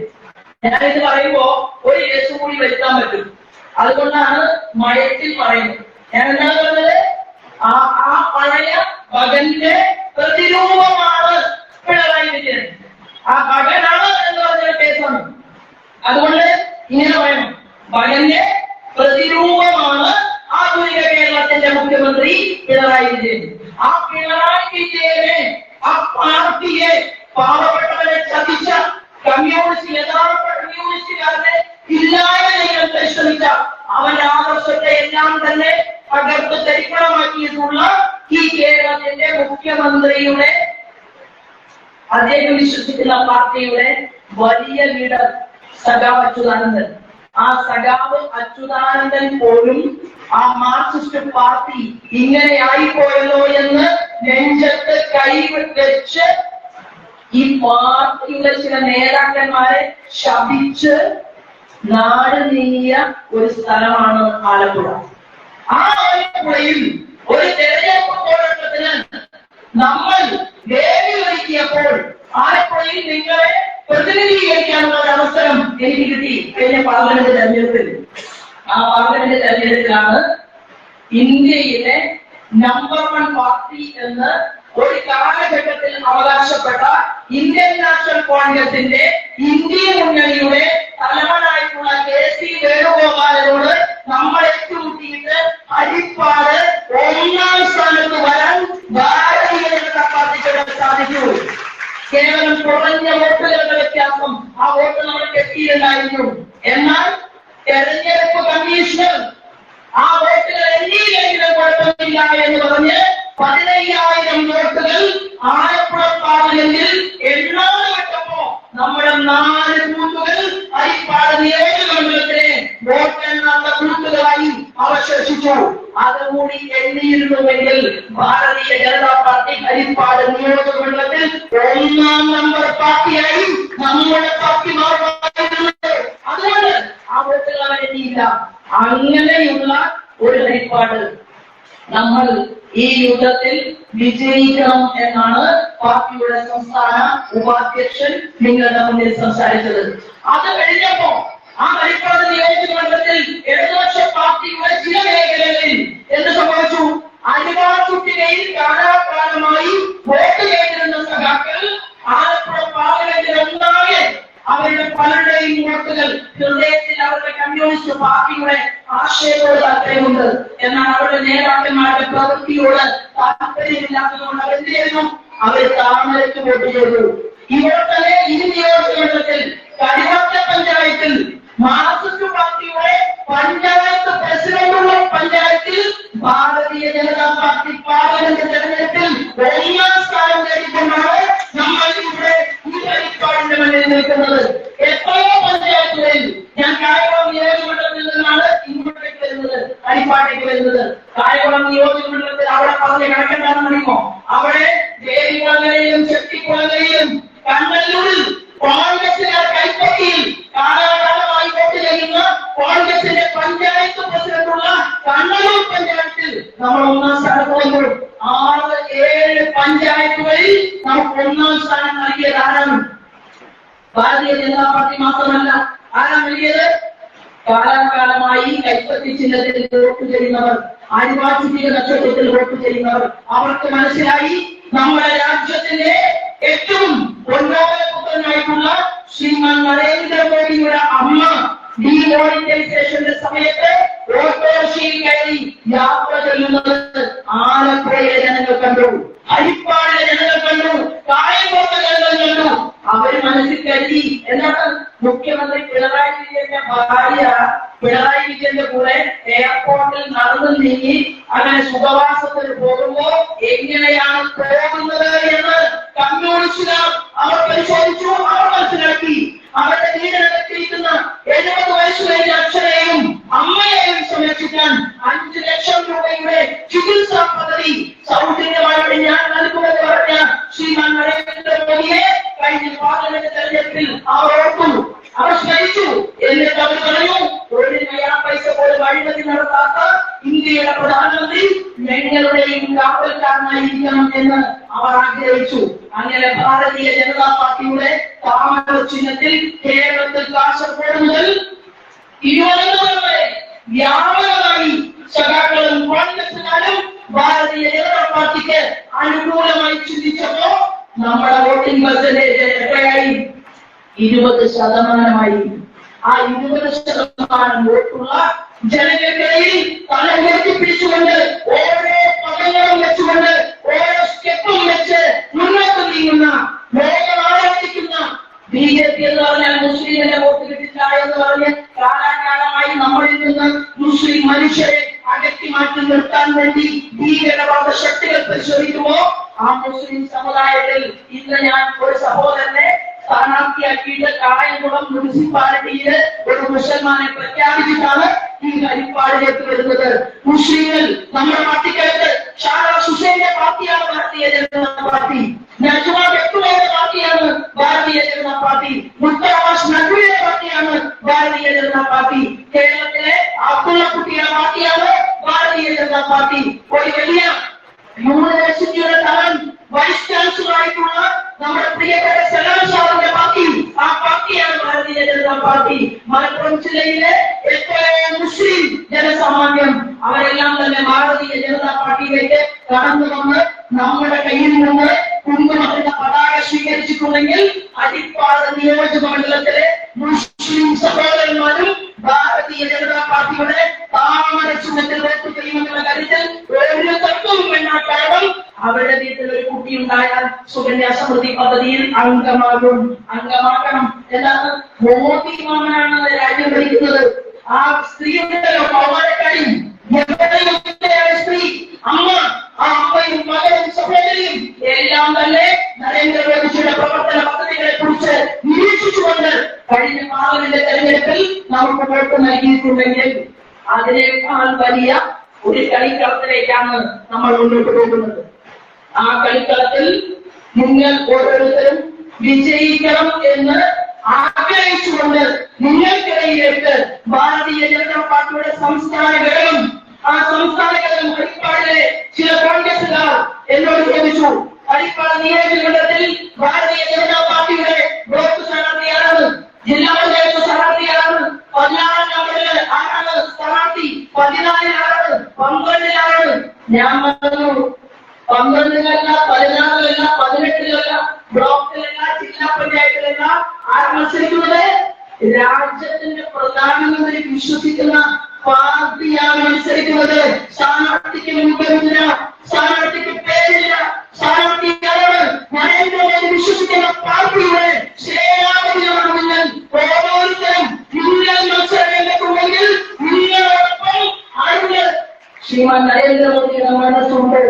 ഞാനിത് പറയുമ്പോ ഒരു കേസ് കൂടി വരുത്താൻ പറ്റും, അതുകൊണ്ടാണ് മയത്തിൽ പറയുന്നത്. ഞാൻ എന്താണ് പറഞ്ഞത്? ആ പഴയ മകന്റെ പ്രതിരൂപമാണ് പിണറായി വിജയൻ. ആ മകനാണ് എന്ന് പറഞ്ഞ കേസാണ്. അതുകൊണ്ട് ഇങ്ങനെ പറയണം, മകന്റെ പ്രതിരൂപമാണ് ആധുനിക കേരളത്തിന്റെ മുഖ്യമന്ത്രി പിണറായി വിജയൻ. ആ പിണറായി വിജയനെ, ആ പാർട്ടിയെ, പാവപ്പെട്ടവരെ ചതിച്ച കമ്മ്യൂണിസ്റ്റ്, യഥാർത്ഥ കമ്മ്യൂണിസ്റ്റുകാരനെ ഇല്ലായ്മ ചെയ്യാൻ പരിശ്രമിച്ച അവന്റെ ആദർശത്തെ എല്ലാം തന്നെ പകർത്ത് ചരിത്രമാക്കിയിട്ടുള്ള ഈ കേരളത്തിന്റെ മുഖ്യമന്ത്രിയുടെ, അദ്ദേഹം വിശ്വസിക്കുന്ന പാർട്ടിയുടെ വലിയ ലീഡർ സഖാവ് അച്യുതാനന്ദൻ. ആ സഖാവ് അച്യുതാനന്ദൻ പോലും ആ മാർക്സിസ്റ്റ് പാർട്ടി ഇങ്ങനെ ആയിപ്പോയല്ലോ എന്ന് നെഞ്ചത്ത് കൈവച്ച് ഈ പാർട്ടിയുടെ ചില നേതാക്കന്മാരെ ശപിച്ച് നാട് നീങ്ങിയ ഒരു സ്ഥലമാണ് ആലപ്പുഴ. ആ ആലപ്പുഴയിൽ ഒരു തെരഞ്ഞെടുപ്പ് പോരാട്ടത്തിന് നമ്മൾ വേദി ഒരുക്കിയപ്പോൾ ആലപ്പുഴയിൽ നിങ്ങളെ പ്രതിനിധീകരിക്കാനുള്ള ഒരു അവസരം എനിക്ക് കിട്ടി കഴിഞ്ഞ പാർലമെന്റ് തെരഞ്ഞെടുപ്പിൽ. ആ പാർലമെന്റ് തെരഞ്ഞെടുപ്പിലാണ് ഇന്ത്യയിലെ നമ്പർ 1 പാർട്ടി എന്ന് ഒരു കാലഘട്ടത്തിൽ അവകാശപ്പെട്ട ഇന്ത്യൻ നാഷണൽ കോൺഗ്രസിന്റെ ഇന്ത്യ മുന്നണിയുടെ തലവനായിട്ടുള്ള KC വേണുഗോപാലനോട് നമ്മൾ ഏറ്റുമുട്ടിയിട്ട് ഹരിപ്പാട് 1ാം സ്ഥാനത്ത് വരാൻ ഭാരതീയ ജനതാ പാർട്ടിക്ക് സാധിക്കൂ. കേവലം കുറഞ്ഞ വോട്ടുകളുടെ വ്യത്യാസം, ആ വോട്ട് നമ്മൾ കെട്ടിയിട്ടുണ്ടായിരുന്നു. എന്നാൽ തെരഞ്ഞെടുപ്പ് കമ്മീഷണർ ആ വോട്ടുകൾ എണ്ണിയില്ലെങ്കിലും കുഴപ്പമില്ല എന്ന് പറഞ്ഞ് 15,000 വോട്ടുകൾ ആലപ്പുഴ പാർലമെന്റിൽ എണ്ണാതെ വിട്ടപ്പോ നമ്മുടെ 4 ബൂത്തുകൾ ഹരിപ്പാട് നിയോജകമണ്ഡലത്തിലെ വോട്ടെണ്ണാത്ത ബൂത്തുകളായി അവശേഷിച്ചു. അതുകൂടി എണ്ണിയിരുന്നുവെങ്കിൽ ഭാരതീയ ജനതാ പാർട്ടി ഹരിപ്പാട് നിയോജകമണ്ഡലത്തിൽ 1ാം നമ്പർ പാർട്ടിയായി നമ്മുടെ പാർട്ടി മാറുമായിരുന്നു. അതുകൊണ്ട് ആ വോട്ടുകൾ അവരെത്തിയില്ല. അങ്ങനെയുള്ള ഒരു ഹരിപ്പാട് നമ്മൾ ഈ യുദ്ധത്തിൽ വിജയിക്കണം എന്നാണ് പാർട്ടിയുടെ സംസ്ഥാന ഉപാധ്യക്ഷൻ നിങ്ങളുടെ മുന്നിൽ സംസാരിച്ചത്. അത് കഴിഞ്ഞപ്പോ ആ ഹരിപ്പാട് നിയോജകമണ്ഡലത്തിൽ ഇടതുപക്ഷ പാർട്ടിയുടെ ചില മേഖലകളിൽ എന്ത് സംഭവിച്ചു? അരിവാക്കുട്ടികയിൽ കാലാകാലമായി വോട്ട് ചെയ്തിരുന്ന സഖാക്കൾ ആലപ്പുഴ പാർലമെന്റിൽ ഒന്നാകെ അവരുടെ പലരുടെയും വോട്ടുകൾ ഹൃദയത്തിൽ അവരുടെ കമ്മ്യൂണിസ്റ്റ് പാർട്ടിയുടെ ആശയത്തോട് താല്പര്യമുണ്ട്, എന്നാൽ അവരുടെ നേതാക്കന്മാരുടെ പ്രവൃത്തിയോട് താല്പര്യമില്ലാത്തതുകൊണ്ട് അവരെന്ത് ചെയ്യുന്നു? അവർ താമരയ്ക്ക് വോട്ട് ചെയ്തു. ഇവിടെ തന്നെ ഈ നിയോജകമണ്ഡലത്തിൽ കരിമറ്റ പഞ്ചായത്തിൽ മാർക്സിസ്റ്റ് പാർട്ടിയുടെ പഞ്ചായത്ത് പ്രസിഡന്റുള്ള പഞ്ചായത്തിൽ ഭാരതീയ ജനതാ പാർട്ടി പാർലമെന്റ് തെരഞ്ഞെടുപ്പിൽ 1ാം സ്ഥാനം നേടിക്കൊണ്ടാണ് നമ്മൾ ഇവിടെ ഈ ഹരിപ്പാടിന്റെ മുന്നിൽ നിൽക്കുന്നത്. എത്രയോ പഞ്ചായത്തുകളിൽ, ഞാൻ കായംകുളം നിയോജകമണ്ഡലത്തിൽ നിന്നാണ് ഇങ്ങോട്ടേക്ക് വരുന്നത്, ഹരിപ്പാട്ടേക്ക് വരുന്നത്. കായംകുളം നിയോജകമണ്ഡലത്തിൽ അവിടെ പറഞ്ഞ കണക്കെന്താണെന്ന് അറിയുമോ? അവിടെ ദേവികുളങ്ങരയിലും ചെട്ടിക്കുളങ്ങരയിലും കണ്ണല്ലൂരിൽ കോൺഗ്രസിന്റെ കൈപ്പറ്റിയിൽ കാലാകാലമായി വോട്ട് ചെയ്യുന്ന കോൺഗ്രസിന്റെ പഞ്ചായത്ത് പ്രസിഡന്റുള്ള കണ്ണല്ലൂർ പഞ്ചായത്തിൽ നമ്മൾ 1ാം സ്ഥാനത്ത് വന്നു. 6-7 പഞ്ചായത്തുകളിൽ നമുക്ക് 1ാം സ്ഥാനം നൽകിയത് ആരാണ്? ഭാരതീയ ജനതാ പാർട്ടി മാത്രമല്ല. ആരാണ് നൽകിയത്? കാലാകാലമായി കൈപ്പറ്റി ചിഹ്നത്തിൽ വോട്ട് ചെയ്യുന്നവർ, അരിവാക്കുട്ടിക നക്ഷത്രത്തിൽ വോട്ട് ചെയ്യുന്നവർ. അവർക്ക് മനസ്സിലായി നമ്മുടെ രാജ്യത്തിന്റെ ഏറ്റവും പൊന്നോലപുത്രനായിട്ടുള്ള ശ്രീമാൻ നരേന്ദ്രമോദിയുടെ അമ്മ ഡീമോണിറ്റൈസേഷന്റെ സമയത്ത് ഓട്ടോറിക്ഷയിൽ കയറി യാത്ര ചെയ്യുന്നത് ആലപ്പുഴയിലെ ജനങ്ങൾ കണ്ടു, ഹരിപ്പാടിലെ ജനങ്ങൾ കണ്ടു, കായംകുളത്തെ ജനങ്ങൾ കണ്ടു. അവർ മനസ്സിൽ കരുതി എന്താണ്? മുഖ്യമന്ത്രി പിണറായി വിജയന്റെ ഭാര്യ പിണറായി വിജയന്റെ കൂടെ എയർപോർട്ടിൽ നടന്നു നീങ്ങി അങ്ങനെ സുഖവാസത്തിന് പോകുമ്പോ എങ്ങനെയാണ് പോകുന്നത് എന്ന് കമ്മ്യൂണിസ്റ്റുകാർ അവർ പരിശോധിച്ചു. അവർ മനസ്സിലാക്കി അവരുടെ വീടിനകത്തിരിക്കുന്ന 70 വയസ്സ് കഴിഞ്ഞ അച്ഛനെയും അമ്മയെയും സംരക്ഷിക്കാൻ 5 ലക്ഷം രൂപയുടെ ചികിത്സാ പദ്ധതി സൗജന്യമായിട്ട് ഞാൻ നൽകുമെന്ന് പറഞ്ഞ ശ്രീമാൻ നരേന്ദ്രമോദിയെ കഴിഞ്ഞ പാർലമെന്റ് തെരഞ്ഞെടുപ്പിൽ അവർ ഓർത്തു. അവർ സ്മരിച്ചു. എന്നിട്ട് അവർ പറഞ്ഞു, ഒരു നയാ പൈസ പോലും അഴിമതി നടത്താത്ത ഇന്ത്യയുടെ പ്രധാനമന്ത്രി ഞങ്ങളുടെയും കാവൽക്കാരനായിരിക്കണം എന്ന് അവർ ആഗ്രഹിച്ചു. അങ്ങനെ ഭാരതീയ ജനതാ പാർട്ടിയുടെ താമര ചിഹ്നത്തിൽ കേരളത്തിൽ കാസർഗോഡ് മുതൽ തിരുവനന്തപുരം വരെ വ്യാപകമായി സഖാക്കളും കോൺഗ്രസുകാരും ഭാരതീയ ജനതാ പാർട്ടിക്ക് അനുകൂലമായി ചിന്തിച്ചപ്പോ നമ്മുടെ വോട്ടിംഗ് പെർസെന്റേജ് എത്രയായി? 20%. ആ 20% വോട്ടുള്ള ജനങ്ങൾക്കിടയിൽ തല ഉയർത്തിപ്പിടിച്ചുകൊണ്ട് ഓരോ പദങ്ങളും വെച്ചുകൊണ്ട് ഓരോ സ്റ്റെപ്പും വെച്ച് മുന്നോട്ട് നീങ്ങുന്ന ലോകം ആരാധിക്കുന്ന BJP എന്ന് പറഞ്ഞാൽ മുസ്ലിമിന്റെ വോട്ട് കിട്ടില്ല എന്ന് പറഞ്ഞ് കാലാകാലമായി നമ്മളിൽ നിന്ന് മുസ്ലിം മനുഷ്യരെ അകറ്റി മാറ്റി നിർത്താൻ വേണ്ടി ഭീകരവാദ ശക്തികൾ പരിശോധിക്കുമ്പോ ആ മുസ്ലിം സമുദായത്തിൽ ഇന്ന് ഞാൻ ഒരു സഹോദരനെ സ്ഥാനാർത്ഥിയാക്കിയിട്ട് കായംകുളം മുനിസിപ്പാലിറ്റിയില് ഒരു മുസൽമാനെ പ്രഖ്യാപിച്ചിട്ടാണ് ഈ ഹരിപ്പാടിലേക്ക് വരുന്നത്. മുസ്ലിങ്ങൾ നമ്മുടെ പാർട്ടിക്കകത്ത് ഷാരാ ഹുസൈന്റെ പാർട്ടിയാണ് ഭാരതീയ ജനതാ പാർട്ടി, നജ്മാ ബെത്തുവയുടെ പാർട്ടിയാണ് ഭാരതീയ ജനതാ പാർട്ടി, മുസ്തഫ നഖ്വിയുടെ പാർട്ടിയാണ് ഭാരതീയ ജനതാ പാർട്ടി, കേരളത്തിലെ അബ്ദുള്ള കുട്ടിയുടെ പാർട്ടിയാണ് ഭാരതീയ ജനതാ പാർട്ടി. ഒരു വലിയ യൂണിവേഴ്സിറ്റിയുടെ തലം വൈസ് ചാൻസലർ ആയിട്ടുള്ള നമ്മുടെ പ്രിയപ്പെട്ട സലാം സാറിന്റെ പാർട്ടി, ആ പാർട്ടിയാണ് ഭാരതീയ ജനതാ പാർട്ടി. മലപ്പുറം ജില്ലയിലെ എത്രയോ മുസ്ലിം ജനസാമാന്യം അവരെല്ലാം തന്നെ ഭാരതീയ ജനതാ പാർട്ടിയിലേക്ക് കടന്നു വന്ന് നമ്മുടെ കയ്യിൽ നിന്ന് കുടുംബത്തിന്റെ പതാക സ്വീകരിച്ചിട്ടുണ്ടെങ്കിൽ ഹരിപ്പാട് നിയോജക മണ്ഡലത്തിലെ മുസ്ലിം സഹോദരന്മാരും ഭാരതീയ ജനതാ പാർട്ടിയുടെ താമര ചിഹ്നത്തിൽ വോട്ട് ചെയ്യുമെന്നുള്ള കാര്യത്തിൽ ഒരു തത്വവും വേണ്ട. കാരണം അവരുടെ വീട്ടിൽ ഒരു കുട്ടി ഉണ്ടായാൽ സുകന്യ സമൃദ്ധി പദ്ധതിയിൽ അംഗമാക്കണം. എന്താണ്? മോദി മാമനാണ് രാജ്യം ഭരിക്കുന്നത്. ആ സ്ത്രീയുണ്ടല്ലോ പൗരക്കാരി സ്ത്രീ അമ്മ, ആ അമ്മയും മകനും സഹോദരിയും എല്ലാം തന്നെ നരേന്ദ്രമോദിയുടെ പ്രവർത്തന പദ്ധതികളെ കുറിച്ച് നിരീക്ഷിച്ചുകൊണ്ട് കഴിഞ്ഞ പാർലമെന്റ് തെരഞ്ഞെടുപ്പിൽ നമുക്ക് വോട്ട് നൽകിയിട്ടുണ്ടെങ്കിൽ അതിനേക്കാൾ വലിയ ഒരു കളിക്കളത്തിലേക്കാണ് നമ്മൾ മുന്നോട്ട് പോകുന്നത്. ആ കളിക്കളത്തിൽ നിങ്ങൾ ഓരോരുത്തരും വിജയിക്കണം എന്ന് ആഗ്രഹിച്ചുകൊണ്ട് നിങ്ങൾക്കിടയിലേക്ക് ഭാരതീയ ജനതാ പാർട്ടിയുടെ സംസ്ഥാന ഘടകം, ആ സംസ്ഥാന ഘടകം ഹരിപ്പാടിലെ ചില കോൺഗ്രസുകാർ എന്നോട് ചോദിച്ചു, ഹരിപ്പാട് നിയോജകമണ്ഡലത്തിൽ ഭാരതീയ ജനതാ പാർട്ടിയുടെ ബ്ലോക്ക് സ്ഥാനാർത്ഥിയാരാണ്, ജില്ലാ പഞ്ചായത്ത് സ്ഥാനാർത്ഥിയാരാണ്, 16 ആരാണ് സ്ഥാനാർത്ഥി, 14 ആരാണ്, 12 ആരാണ്? ഞാൻ പറഞ്ഞു 12-ലല്ല, 16-ലല്ല, 18-ലല്ല, ബ്ലോക്കിലല്ല, ജില്ലാ പഞ്ചായത്തിലല്ല. ആര് മത്സരിക്കുന്നത്? രാജ്യത്തിന്റെ പ്രധാനമന്ത്രി വിശ്വസിക്കുന്ന പാർട്ടിയാണ് മത്സരിക്കുന്നത്. സ്ഥാനാർത്ഥിക്ക് മുൻഗണന, സ്ഥാനാർത്ഥിക്ക് പേരില്ല. സ്ഥാനാർത്ഥി ആരാണ്? നരേന്ദ്രമോദി വിശ്വസിക്കുന്ന പാർട്ടിയുടെ സേനാപതിയാണ് നിങ്ങൾ. ഓരോരുത്തരും നിങ്ങൾ മത്സരരംഗത്തുണ്ടെങ്കിൽ നിങ്ങളോടൊപ്പം ആരുണ്ട്? ശ്രീമാൻ നരേന്ദ്രമോദിയുടെ മനസ്സുണ്ട്.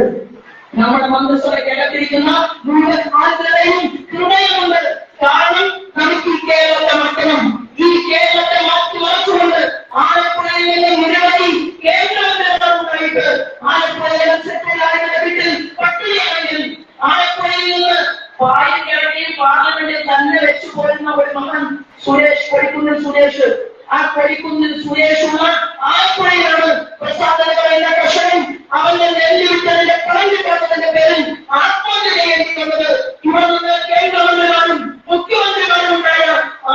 നമ്മുടെ മന്ത്രിസഭയ്ക്കകത്തിരിക്കുന്ന മുഴുവൻ ആളുകളുടെയും ഹൃദയമുണ്ട്. കാരണം നമുക്ക് ഈ കേരളത്തെ മാറ്റണം. ഈ കേരളത്തെ മാറ്റിമറിച്ചുകൊണ്ട് ആലപ്പുഴയിൽ നിന്ന് നിരവധി കേന്ദ്രമന്ത്രിമാരുണ്ടായിട്ട് ആലപ്പുഴയിലെ സെക്രട്ടറിയുടെ വീട്ടിൽ പട്ടിണിയാണെങ്കിൽ ആലപ്പുഴയിൽ നിന്ന് പാലിക്കാരെയും പാർലമെന്റിൽ തന്നെ വെച്ചു പോരുന്ന ഒരു മകൻ സുരേഷ്, കൊടിക്കുന്നിൽ സുരേഷ്. ആ കൊടിക്കുന്നിൽ സുരേഷുള്ള ആലപ്പുഴയിലാണ് പ്രസാദ് എന്ന കർഷകൻ അവന്റെ നെല്ല് വിറ്റതിന്റെ പണം കിട്ടാത്തതിന്റെ പേരിൽ ആത്മഹത്യ ചെയ്യേണ്ടിവന്നത്. ഇവിടെ നിന്ന് കേന്ദ്രമന്ത്രിമാരും മുഖ്യമന്ത്രിമാരും ഉണ്ടായ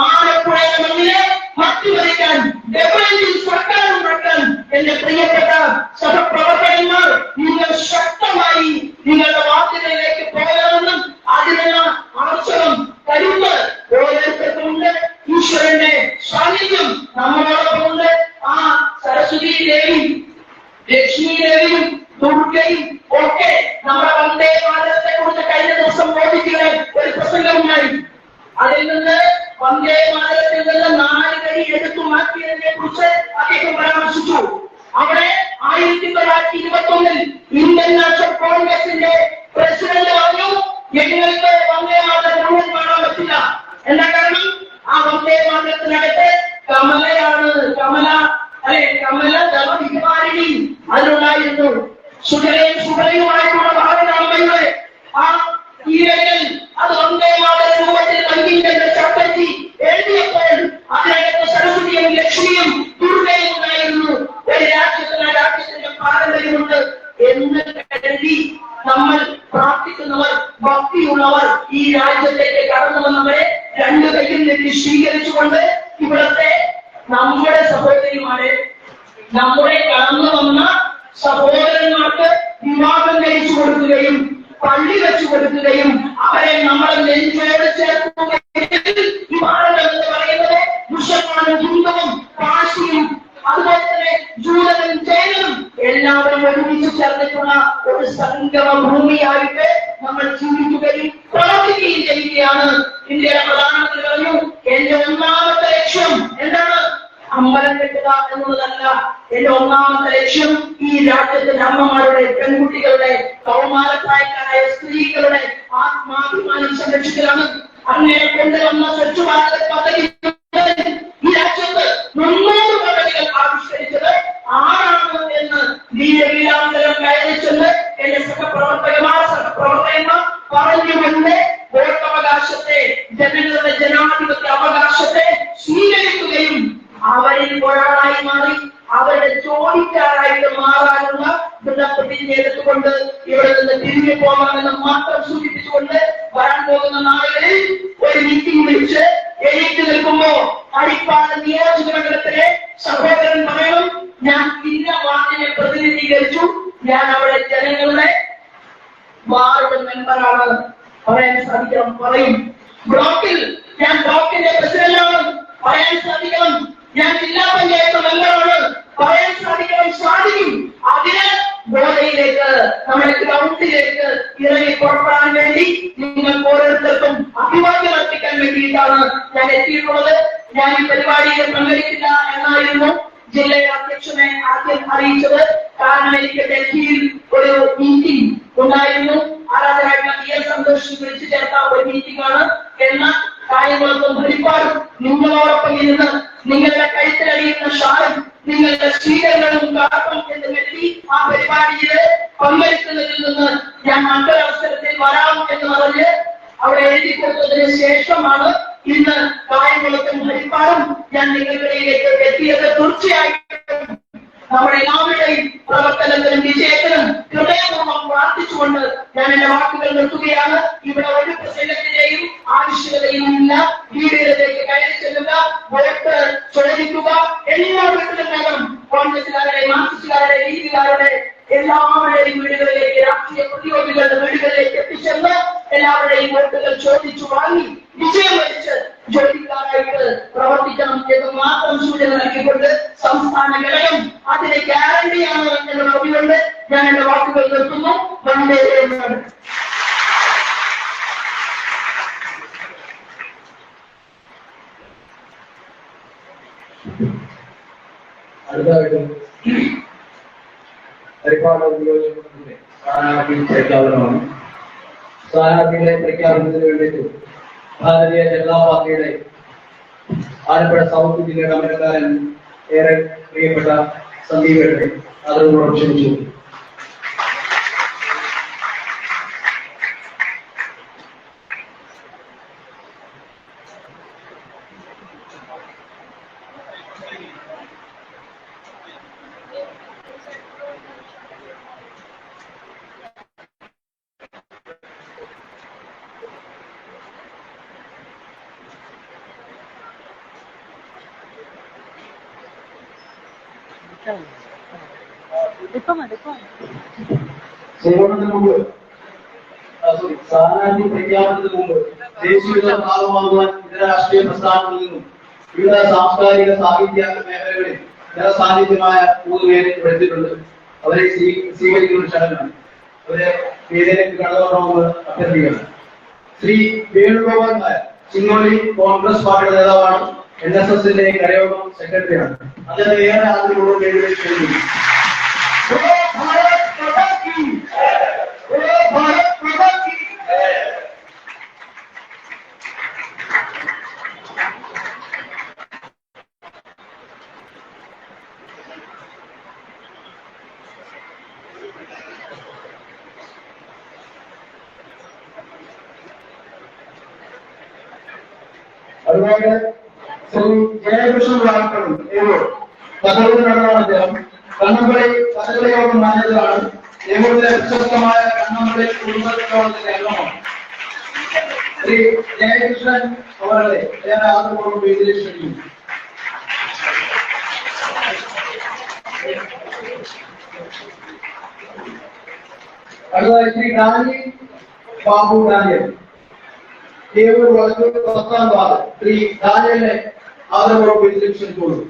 ആലപ്പുഴയുടെ മണ്ണിനെ മറ്റുവരിക്കാൻ ഡെവലപ്മെന്റ് സർക്കാർ ഉണ്ടാക്കാൻ എന്റെ പ്രിയപ്പെട്ട സഹപ്രവർത്തകന്മാർ നിങ്ങൾ ശക്തമായി നിങ്ങളുടെ വാർത്തകളിലേക്ക് പോകണമെന്നും അതിനുള്ള അവസരം കരുത്ത് ഓരോരുത്തർക്കുമുണ്ട്. ഈശ്വരന്റെ സാന്നിധ്യം നമ്മളോടൊപ്പമുണ്ട്. ആ സരസ്വതി ദേവി, ലക്ഷ്മി ദേവിയും ദുർഗയും ഒക്കെ നമ്മുടെ വന്ദേ മാതരത്തെ കുറിച്ച് കഴിഞ്ഞ ദിവസം മോദിജിയുടെ ഒരു പ്രസംഗമുണ്ടായി. അതിൽ നിന്ന് വന്ദേ മാതരത്തിൽ നിന്ന് 4 കടി എടുത്തു മാറ്റിയതിനെ കുറിച്ച് അദ്ദേഹം പരാമർശിച്ചു. അവിടെ 1921 ഇന്ത്യൻ നാഷണൽ കോൺഗ്രസിന്റെ പ്രസിഡന്റ് പറഞ്ഞു, ഞങ്ങൾക്ക് വന്ദേ മാതരം മുഴുവൻ കാണാൻ പറ്റില്ല. എന്താ കാരണം? ആ വന്ദേ മാതരത്തിനകത്ത് കമലയാണ്, കമല ധർമ്മവികുമാരിണി അതിലുണ്ടായിരുന്നു. സുഖലയുമായിട്ടുള്ള ഭാരതാംബയുടെ ആ ഈരകൾ അത് വന്ദേ മാതര രൂപത്തിൽ നൽകിയിട്ടുണ്ട്. ചട്ടത്തി എഴുതിയപ്പോൾ രണ്ടു കൈയിൽ നിന്ന് സ്വീകരിച്ചുകൊണ്ട് ഇവിടത്തെ നമ്മുടെ സഹോദരിമാരെ, നമ്മുടെ കടന്നു വന്ന സഹോദരന്മാർക്ക് വിവാഹം കഴിച്ചു കൊടുക്കുകയും പള്ളി വെച്ചു കൊടുക്കുകയും അവരെ നമ്മളെ നെഞ്ചോട് ചേർക്കുകയും വിവാഹം എന്ന് പറയുന്നത് മുസൽമാനും ഹിന്ദുവും പാഴ്സിയും അതുപോലെ തന്നെ ജൂതനും ജൈനനും എല്ലാവരും ഒരുമിച്ച് ചേർന്നിട്ടുള്ള ഒരു സംഗമ ഭൂമിയായിട്ട് നമ്മൾ ചിന്തിക്കുകയും പ്രവർത്തിക്കുകയും ചെയ്യുകയാണ്. ഇന്ത്യയുടെ പ്രധാനമന്ത്രി പറഞ്ഞു, എന്റെ ഒന്നാമത്തെ ലക്ഷ്യം എന്താണ്? അമ്പലം കെട്ടുക എന്നുള്ളതല്ല. എന്റെ ഒന്നാമത്തെ ലക്ഷ്യം ഈ രാജ്യത്തിന്റെ അമ്മമാരുടെ, പെൺകുട്ടികളുടെ, കൗമാരപ്രായക്കാരായ സ്ത്രീകളുടെ ആത്മാഭിമാനം സംരക്ഷിക്കലാണ്. അങ്ങനെ കൊണ്ടുവന്ന സ്വച്ഛ ഭാരത് പദ്ധതി ഈ രാജ്യത്ത് 300 പദ്ധതികൾ ആവിഷ്കരിച്ചത് ആരാണ് എന്ന് വീരാന്തരം കയറി ചെന്ന് എന്റെ സഹപ്രവർത്തകന്മാർ പറഞ്ഞുകൊണ്ട് വോട്ടവകാശത്തെ, ജനങ്ങളുടെ ജനാധിപത്യ അവകാശത്തെ സ്വീകരിക്കുകയും അവരിൽ ഒരാളായി മാറി അവരുടെ ജോലിക്കാരായിട്ട് മാറാനുള്ള ദൃഢപ്രതിജ്ഞ എടുത്തുകൊണ്ട് ഇവിടെ നിന്ന് തിരിഞ്ഞു പോകാമെന്ന് മാത്രം സൂചിപ്പിച്ചുകൊണ്ട് വരാൻ പോകുന്ന നാളുകളിൽ ഒരു മീറ്റിംഗ് വിളിച്ച് എഴുതി നിൽക്കുമ്പോ അടിപ്പാട് നിയോജകമണ്ഡലത്തിലെ സഹോദരൻ പറയണം, ഞാൻ ഇന്ന വാർഡിനെ പ്രതിനിധീകരിച്ചു, ഞാൻ അവിടെ ജനങ്ങളുടെ വാർഡ് മെമ്പറാണ് പറയാൻ സാധിക്കണം. പറയും ബ്ലോക്കിൽ ഞാൻ ബ്ലോക്കിന്റെ പ്രസിഡന്റാണ് പറയാൻ സാധിക്കണം. ഞാൻ ജില്ലാ പഞ്ചായത്ത് മെമ്പറാണ് പറയാൻ സാധിക്കും. അതിന് ഗോതയിലേക്ക്, നമ്മുടെ ഗ്രൗണ്ടിലേക്ക് ഇറങ്ങി പുറപ്പെടാൻ വേണ്ടി നിങ്ങൾക്ക് ഓരോരുത്തർക്കും അഭിവാദ്യം അർപ്പിക്കാൻ വേണ്ടിയിട്ടാണ് ഞാൻ എത്തിയിട്ടുള്ളത്. ഞാൻ ഈ പരിപാടിയിൽ പങ്കെടുക്കില്ല എന്നായിരുന്നു ജില്ലയുടെ അധ്യക്ഷനെ ആദ്യം അറിയിച്ചത്. കാരണം എനിക്ക് ഡൽഹിയിൽ ഒരു മീറ്റിംഗ് ഉണ്ടായിരുന്നു. ആരാധനായിട്ടുള്ള PL സന്തോഷ് വിളിച്ചു ചേർത്ത ഒരു മീറ്റിംഗ് ആണ്. എന്ന കാര്യങ്ങളൊന്നും ഭരിപ്പാടും നിങ്ങളോടൊപ്പം ഇരുന്ന് നിങ്ങളുടെ കഴുത്തിലടിയുന്ന ഷാളും നിങ്ങളുടെ സ്വീകരണവും കാർപ്പം എന്ന് കരുതി ആ പരിപാടിയിൽ പങ്കെടുക്കുന്നതിൽ നിന്ന് ഞാൻ മറ്റൊരവസരത്തിൽ വരാം എന്ന് പറഞ്ഞ് അവിടെ എഴുതി കൊടുത്തതിന് ശേഷമാണ് ഇന്ന് കായംകുളത്തും ഹരിപ്പാടും ഞാൻ നിങ്ങൾക്കിടയിലേക്ക് എത്തിയത്. തീർച്ചയായിട്ടും നമ്മുടെ എല്ലാവരുടെയും പ്രവർത്തനത്തിനും വിജയത്തിനും ഹൃദയപൂർവ്വം പ്രാർത്ഥിച്ചുകൊണ്ട് ഞാൻ എന്റെ വാക്കുകൾ നിർത്തുകയാണ്. ഇവിടെ ഒരു പ്രസംഗത്തിന്റെയും ആവശ്യകതയും ഇല്ല. വീടുകളിലേക്ക് കയറി ചെല്ലുക, വോട്ട് ചോദിക്കുക. എല്ലാ വീട്ടിലും വേണം. കോൺഗ്രസുകാരുടെ, മാർക്സിസ്റ്റുകാരുടെ, ലീഗുകാരുടെ എല്ലാവരുടെയും വീടുകളിലേക്ക്, രാഷ്ട്രീയ പ്രതിയോഗികളുടെ വീടുകളിലേക്ക് എത്തിച്ചെന്ന് എല്ലാവരുടെയും വോട്ടുകൾ ചോദിച്ചു വാങ്ങി വിജയം വരിച്ച് ജോലിക്കാരായിട്ട് പ്രവർത്തിക്കണം എന്ന് മാത്രം സൂചന നൽകിക്കൊണ്ട് സംസ്ഥാന ഘടകം അതിന് ഗ്യാരണ്ടിയാണ് എന്ന് പറഞ്ഞുകൊണ്ട് ഞാൻ എന്റെ വാക്കുകൾ നിർത്തുന്നു. വന്ദേ മാതരം. അടുത്തതായിട്ട് ഹരിപ്പാട് നിയോജകമണ്ഡലത്തിലെ സ്ഥാനാർത്ഥി പ്രഖ്യാപനമാണ്. സ്ഥാനാർത്ഥികളെ പ്രഖ്യാപനത്തിന് വേണ്ടിയിട്ട് ഭാരതീയ ജനതാ പാർട്ടിയുടെ ആലപ്പുഴ സൗത്ത് ജില്ലയുടെ അമരക്കാരൻ ഏറെ പ്രിയപ്പെട്ട സന്ദീപേട്ടനെ അതിനോട് ക്ഷണിച്ചു. സേവനത്തിന് മുമ്പ് സ്ഥാനാർത്ഥി പ്രഖ്യാപനത്തിന് മുമ്പ് ദേശീയത ഭാഗമാകുവാൻ ഇതര രാഷ്ട്രീയ പ്രസ്ഥാനങ്ങളിൽ നിന്നും വിവിധ സാംസ്കാരിക സാഹിത്യ മേഖലകളിൽ ജനസാന്നിധ്യമായ 3 പേരെ എടുത്തിട്ടുണ്ട്. അവരെ സ്വീകരിക്കുന്ന ചടങ്ങാണ്. അവരെ വേദിയിലേക്ക് കടന്നുവരണമെന്ന് അഭ്യർത്ഥിക്കുന്നു. ശ്രീ വേണുഗോപാൽ നായർ ചിങ്ങോലി കോൺഗ്രസ് പാർട്ടിയുടെ നേതാവാണ്. NSSന്റെ കരയോഗം സെക്രട്ടറിയാണ്. അദ്ദേഹം ഏറെ ആദരവോടും വേദിയിലേക്ക് ക്ഷണിക്കുന്നു. അതുപോലെ ശ്രീ ജയകൃഷ്ണൻ വാർത്തകളും കഥകളിലാണ് അദ്ദേഹം. കണ്ണമ്പളി കഥകളിയോഗം മാനേജറാണ്. കേരളത്തിലെ പ്രശസ്തമായ കണ്ണമ്പളി കുടുംബയോഗത്തിന്റെ അംഗമാണ്. ശ്രീ ജയകൃഷ്ണൻ അവരുടെ ആദരപൂർവ്വം വേദിയിലേക്ക് ക്ഷണിക്കുന്നു. അടുത്തതായി ശ്രീ ഡാനിയൽ ബാബു ഡാനിയൽ ഏവൂർ വടക്കൂർ 10ാം വാർഡ് ശ്രീ ഡാനിയലിനെ ആദരപൂർവ്വം വേദിയിലേക്ക് ക്ഷണിക്കുന്നു.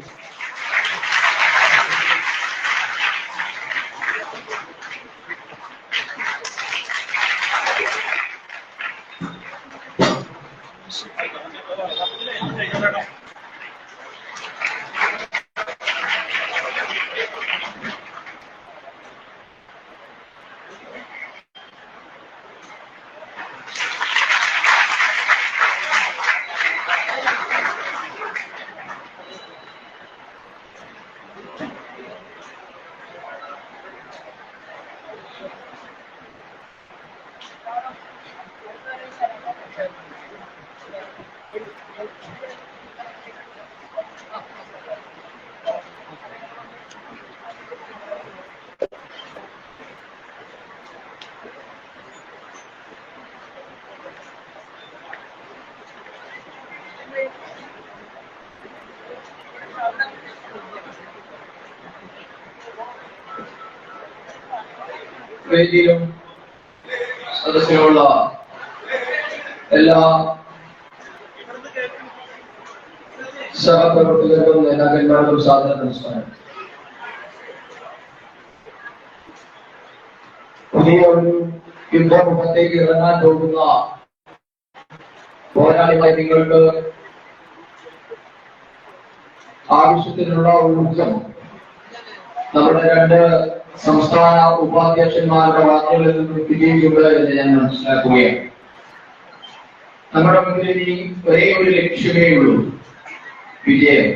വേദിയിലും സദസ്സിലുള്ള എല്ലാ സഹപ്രവർത്തകർക്കും നേതാക്കന്മാർക്കും സാദര നമസ്കാരം. പുതിയ ഒരു യുദ്ധമുഖത്തേക്ക് ഇറങ്ങാൻ പോകുന്ന പോരാളികളെ നിങ്ങൾക്ക് ആവശ്യത്തിനുള്ള ഊർജം നമ്മുടെ 2 സംസ്ഥാന ഉപാധ്യക്ഷന്മാരുടെ വാക്കുകളിൽ നിന്ന് വിജയിക്കുക എന്ന് ഞാൻ മനസ്സിലാക്കുകയാണ്. നമ്മുടെ മുന്നിൽ ഇനി ഒരേ ഒരു ലക്ഷ്യമേ ഉള്ളൂ, വിജയം.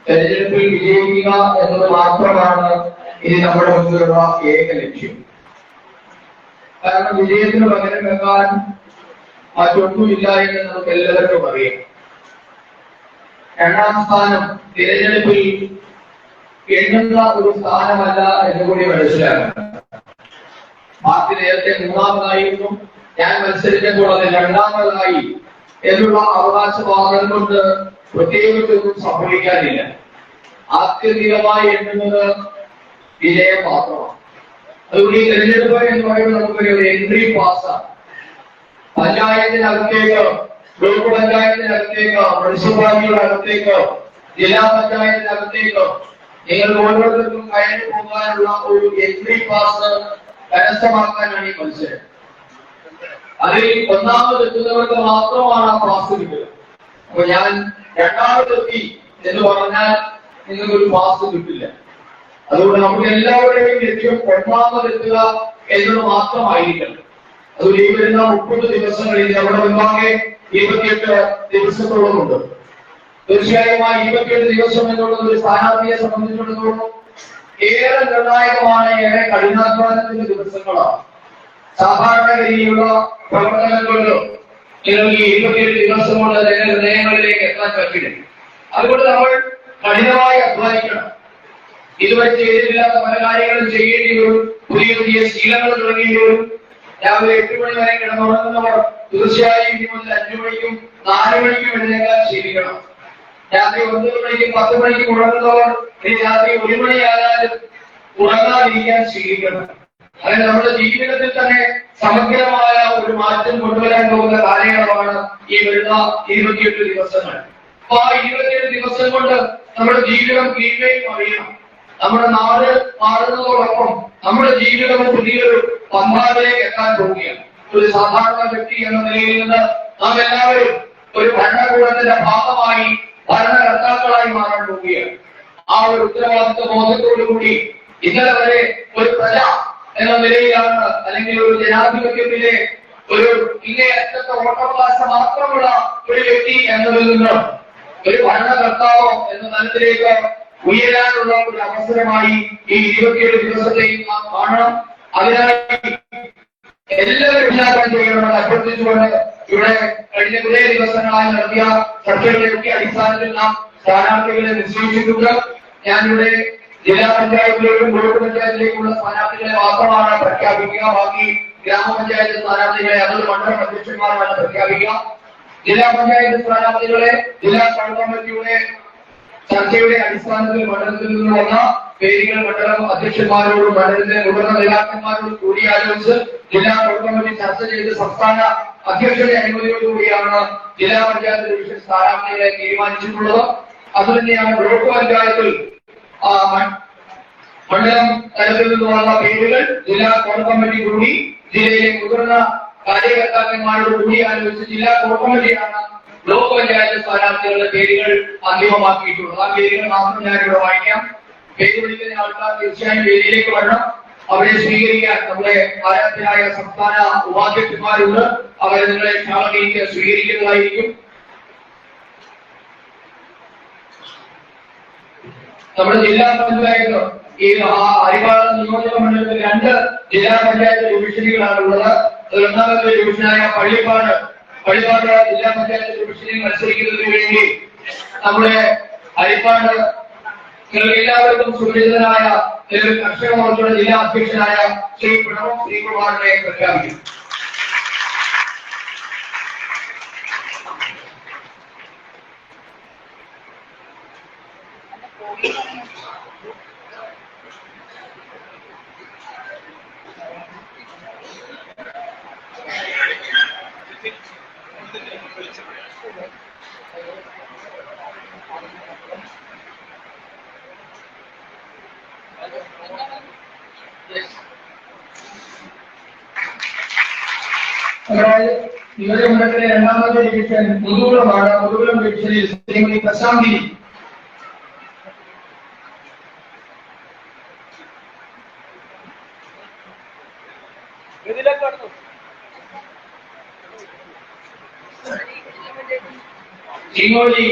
തെരഞ്ഞെടുപ്പിൽ വിജയിക്കുക എന്നത് മാത്രമാണ് ഇനി നമ്മുടെ മുന്നിലുള്ള ഏക ലക്ഷ്യം. കാരണം വിജയത്തിന് പകരം വെക്കാൻ മറ്റൊന്നുമില്ല എന്ന് നമുക്ക് എല്ലാവർക്കും അറിയാം. 2ാം സ്ഥാനം തിരഞ്ഞെടുപ്പിൽ എണ്ണുന്ന ഒരു സ്ഥാനമല്ല എന്ന് കൂടി മനസ്സിലാക്കണം. പാർട്ടി നേരത്തെ 3ാമതായിരുന്നു, ഞാൻ മത്സരിച്ചപ്പോൾ അത് 2ാമതായി എന്നുള്ള അവകാശവാദം കൊണ്ട് പ്രത്യേകിച്ചൊന്നും സംഭവിക്കാനില്ല. ആത്യന്തികമായി എണ്ണുന്നത് വിജയം മാത്രമാണ്. അതുകൊണ്ട് ഈ തെരഞ്ഞെടുപ്പ് എന്ന് പറയുമ്പോൾ നമുക്കൊരു എൻട്രി പാസ്സാണ്. പഞ്ചായത്തിനകത്തേക്ക്, ബ്ലോക്ക് പഞ്ചായത്തിനകത്തേക്ക്, മുനിസിപ്പാലിറ്റിയുടെ അകത്തേക്ക്, ജില്ലാ പഞ്ചായത്തിനകത്തേക്ക് നിങ്ങൾ ഓരോരുത്തർക്കും കയറി പോകാനുള്ള ഒരു എൻട്രി പാസ് കരസ്ഥമാക്കാനാണ് ഈ മത്സരം. അതിൽ 1ാമതെത്തുന്നവർക്ക് മാത്രമാണ് ആ പാസ് കിട്ടുക. അപ്പൊ ഞാൻ 2ാമതെത്തി എന്ന് പറഞ്ഞാൽ നിങ്ങൾക്കൊരു പാസ് കിട്ടില്ല. അതുകൊണ്ട് നമുക്ക് എല്ലാവരുടെയും ലക്ഷ്യം 1ാമതെത്തുക എന്നത് മാത്രമായിരിക്കണം. അതുകൊണ്ട് ഈ വരുന്ന 30 ദിവസങ്ങളിൽ നമ്മുടെ മുൻപാകെ 28 ദിവസത്തോളമുണ്ട്. തീർച്ചയായും ആ 28 ദിവസം എന്നുള്ളത് ഒരു സ്ഥാനാർത്ഥിയെ സംബന്ധിച്ചിടത്തോളം ഏറെ നിർണായകമാണ്, ഏറെ കഠിനാധ്വാനത്തിന്റെ ദിവസങ്ങളാണ്. സാധാരണഗതിയിലുള്ള പ്രവർത്തനങ്ങളിലോ നിങ്ങൾക്ക് 28 ദിവസം കൊണ്ട് നിർണയങ്ങളിലേക്ക് എത്താൻ പറ്റില്ല. അതുകൊണ്ട് നമ്മൾ കഠിനമായി അധ്വാനിക്കണം. ഇതുവരെ ചെയ്തിട്ടില്ലാത്ത പല കാര്യങ്ങളും ചെയ്യേണ്ടി വരും. പുതിയ പുതിയ ശീലങ്ങൾ തുടങ്ങേണ്ടി വരും. രാവിലെ 8 മണി വരെ കിടന്നുറങ്ങുന്നവർ തീർച്ചയായും ഇനി മുതൽ 5 മണിക്കും 4 മണിക്കും എഴുന്നേൽക്കാൻ ശീലിക്കണം. രാത്രി 9 മണിക്കും 10 മണിക്കും ഉറങ്ങുന്നവർ ഇനി രാത്രി 1 മണിയായാലും ഉറങ്ങാതിരിക്കാൻ ശീലിക്കണം. അങ്ങനെ നമ്മുടെ ജീവിതത്തിൽ തന്നെ സമഗ്രമായ ഒരു മാറ്റം കൊണ്ടുവരാൻ പോകുന്ന കാര്യങ്ങളാണ് ഈ വരുന്ന 28 ദിവസങ്ങൾ. അപ്പൊ ആ 28 ദിവസം കൊണ്ട് നമ്മുടെ ജീവിതം ക്ലീനായി അറിയണം. നമ്മുടെ നാട് മാറുന്നതോടൊപ്പം നമ്മുടെ ജീവിതം പുതിയൊരു പന്ഥാവിലേക്ക് എത്താൻ പോവുകയാണ്. ഒരു സാധാരണ വ്യക്തി എന്ന നിലയിൽ നിന്ന് നാം എല്ലാവരും ഒരു ഭരണകൂടത്തിന്റെ ഭാഗമായി ഭരണകർത്താക്കളായി മാറാൻ പോവുകയാണ്. ആ ഒരു ഉത്തരവാദിത്വ ബോധത്തോടുകൂടി ഇന്നലെ വരെ ഒരു പ്രജ എന്ന നിലയിലാണ്, അല്ലെങ്കിൽ ഒരു ജനാധിപത്യത്തിലെ ഒരു ഇങ്ങേയറ്റത്തെ വോട്ടവകാശം മാത്രമുള്ള ഒരു വ്യക്തി എന്നതിൽ നിന്ന് ഒരു ഭരണകർത്താവോ എന്ന തലത്തിലേക്ക് ഉയരാനുള്ള ഒരു അവസരമായി ഈ 27 ദിവസത്തെയും നാം കാണണം. അതിനായി എല്ലാവരും വിചാരം ചെയ്യണമെന്ന് അഭ്യർത്ഥിച്ചുകൊണ്ട് ഇവിടെ കഴിഞ്ഞ കുറേ ദിവസങ്ങളായി നടത്തിയ ചർച്ചകളുടെ അടിസ്ഥാനത്തിൽ നാം സ്ഥാനാർത്ഥികളെ നിശ്ചയിച്ചിട്ടുണ്ട്. ഞാനിവിടെ ജില്ലാ പഞ്ചായത്തിലേക്കും ബ്ലോക്ക് പഞ്ചായത്തിലേക്കുള്ള സ്ഥാനാർത്ഥികളെ മാത്രമാണ് പ്രഖ്യാപിക്കുക. ബാക്കി ഗ്രാമപഞ്ചായത്ത് സ്ഥാനാർത്ഥികളെ അതത് മണ്ഡലം അധ്യക്ഷന്മാരുമായി പ്രഖ്യാപിക്കാം. ജില്ലാ പഞ്ചായത്ത് സ്ഥാനാർത്ഥികളെ ജില്ലാ കമ്മിറ്റിയുടെ ചർച്ചയുടെ അടിസ്ഥാനത്തിൽ മണ്ഡലത്തിൽ നിന്ന് വന്ന പേരുകൾ മണ്ഡലം അധ്യക്ഷന്മാരോടും മണ്ഡലത്തിലെ മുതിർന്ന നേതാക്കന്മാരോടും കൂടിയാലോചിച്ച് ജില്ലാ കമ്മിറ്റി ചർച്ച ചെയ്ത് സംസ്ഥാന അധ്യക്ഷന്റെ അനുമതിയോടുകൂടിയാണ് ജില്ലാ പഞ്ചായത്ത് ഡിവിഷൻ സ്ഥാനാർത്ഥികളെ തീരുമാനിച്ചിട്ടുള്ളത്. അതുതന്നെയാണ് ബ്ലോക്ക് പഞ്ചായത്തിൽ മണ്ഡലം തലത്തിൽ നിന്നുള്ള പേരുകൾ ജില്ലാ കോർ കമ്മിറ്റി കൂടി ജില്ലയിലെ മുതിർന്ന കാര്യകർത്താക്കന്മാരോട് കൂടിയാലോചിച്ച് ജില്ലാ കോർ കമ്മിറ്റിയാണ് ബ്ലോക്ക് പഞ്ചായത്ത് സ്ഥാനാർത്ഥികളുടെ പേരുകൾ അന്തിമമാക്കിയിട്ടുള്ളത്. ആ പേരുകൾ മാത്രം ഞാനിവിടെ വായിക്കാം. പേര് വിളിക്കുന്ന ആൾക്കാർ തീർച്ചയായും വേദിയിലേക്ക് വരണം. അവരെ സ്വീകരിക്കാൻ നമ്മുടെ ആരാധ്യരായ സംസ്ഥാന ഉപാധ്യക്ഷന്മാരുണ്ട്. അവരെ നിങ്ങളെ ക്ഷാമീകരിച്ച് സ്വീകരിക്കുന്നതായിരിക്കും. നമ്മുടെ ജില്ലാ പഞ്ചായത്ത് ഈ അരിപ്പാട് നിയോജക മണ്ഡലത്തിൽ 2 ജില്ലാ പഞ്ചായത്ത് ഡിവിഷനുകളാണ് ഉള്ളത്. ഒന്നാമത്തെ ഡിവിഷനായ പള്ളിപ്പാട് ജില്ലാ പഞ്ചായത്ത് ഡിവിഷനിൽ മത്സരിക്കുന്നതിന് വേണ്ടി നമ്മുടെ അരിപ്പാട് എല്ലാവർക്കും സുപരിചിതനായ കർഷക മോർച്ചയുടെ ജില്ലാ അധ്യക്ഷനായ ശ്രീ പ്രണവ് ശ്രീകുമാറിനെ പ്രഖ്യാപിക്കും. നിയോജകമണ്ഡലത്തിലെ 2ാമത്തെ ഡിവിഷൻ മുതുകുളമാണ്. മുതുകുളം ഡിവിഷനിൽ ശ്രീമതി പ്രശാന്തി ചിങ്ങോലി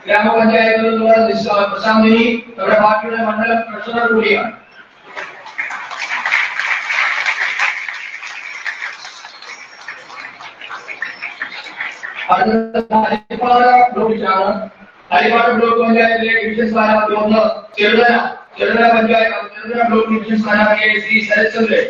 ഗ്രാമപഞ്ചായത്തിൽ നിന്നുള്ള പ്രശാന്തിനി നമ്മുടെ പാർട്ടിയുടെ മണ്ഡലം ട്രഷറർ കൂടിയാണ്. ഹരിപ്പാട് ബ്ലോക്ക് പഞ്ചായത്തിലെ ഡിവിഷൻ സ്ഥാനാർത്ഥി 1 ചെറുതല ബ്ലോക്ക് ഡിവിഷൻ സ്ഥാനാർത്ഥിയായ ശ്രീ ശരത്ചന്ദ്രൻ.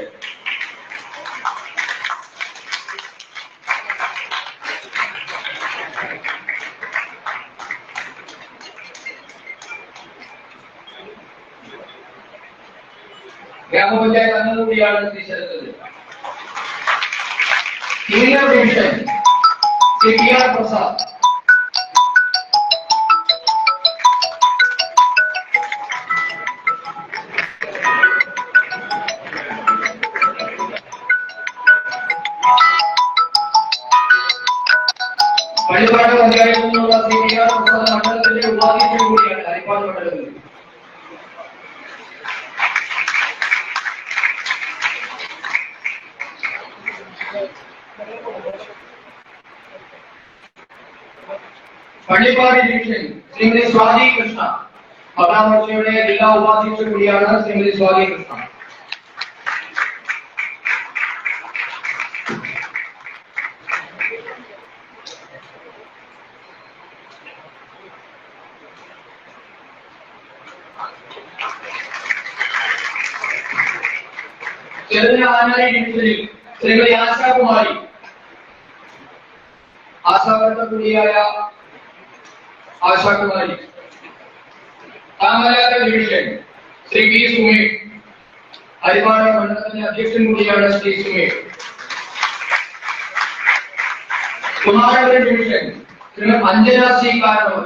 ഗ്രാമപഞ്ചായത്ത് അംഗം കൂടിയാണ് Shri Sarathchandran. Senior division Shri P R Prasad. Harippad പഞ്ചായത്തിൽ നിന്നുള്ള ശ്രീ പി ആർ പ്രസാദ് മണ്ഡലത്തിന്റെ ഉപാധ്യക്ഷൻ കൂടിയാണ് ഹരിപ്പാട് മണ്ഡലത്തിൽ. പള്ളിപ്പാട് ഡിവിഷൻ ശ്രീമതി സ്വാതി കൃഷ്ണ മഹാമോർച്ചയുടെ ജില്ലാ ഉപാധ്യക്ഷ കൂടിയാണ് ശ്രീമതി സ്വാതി കൃഷ്ണ. ചെറുതിന ആനാരി ഡിവിഷനിൽ ശ്രീമതി ആശാകുമാരി ആശാവർത്ത കൂടിയായ ആശാകുമാരി. താമരാത്ത ഡിവിഷൻ ശ്രീ വി സുമേഷ് ഹരിപ്പാട് മണ്ഡലത്തിന്റെ അധ്യക്ഷൻ കൂടിയാണ് Shri Sumesh. Kumarapuram division Shri Anjana C Karanavar.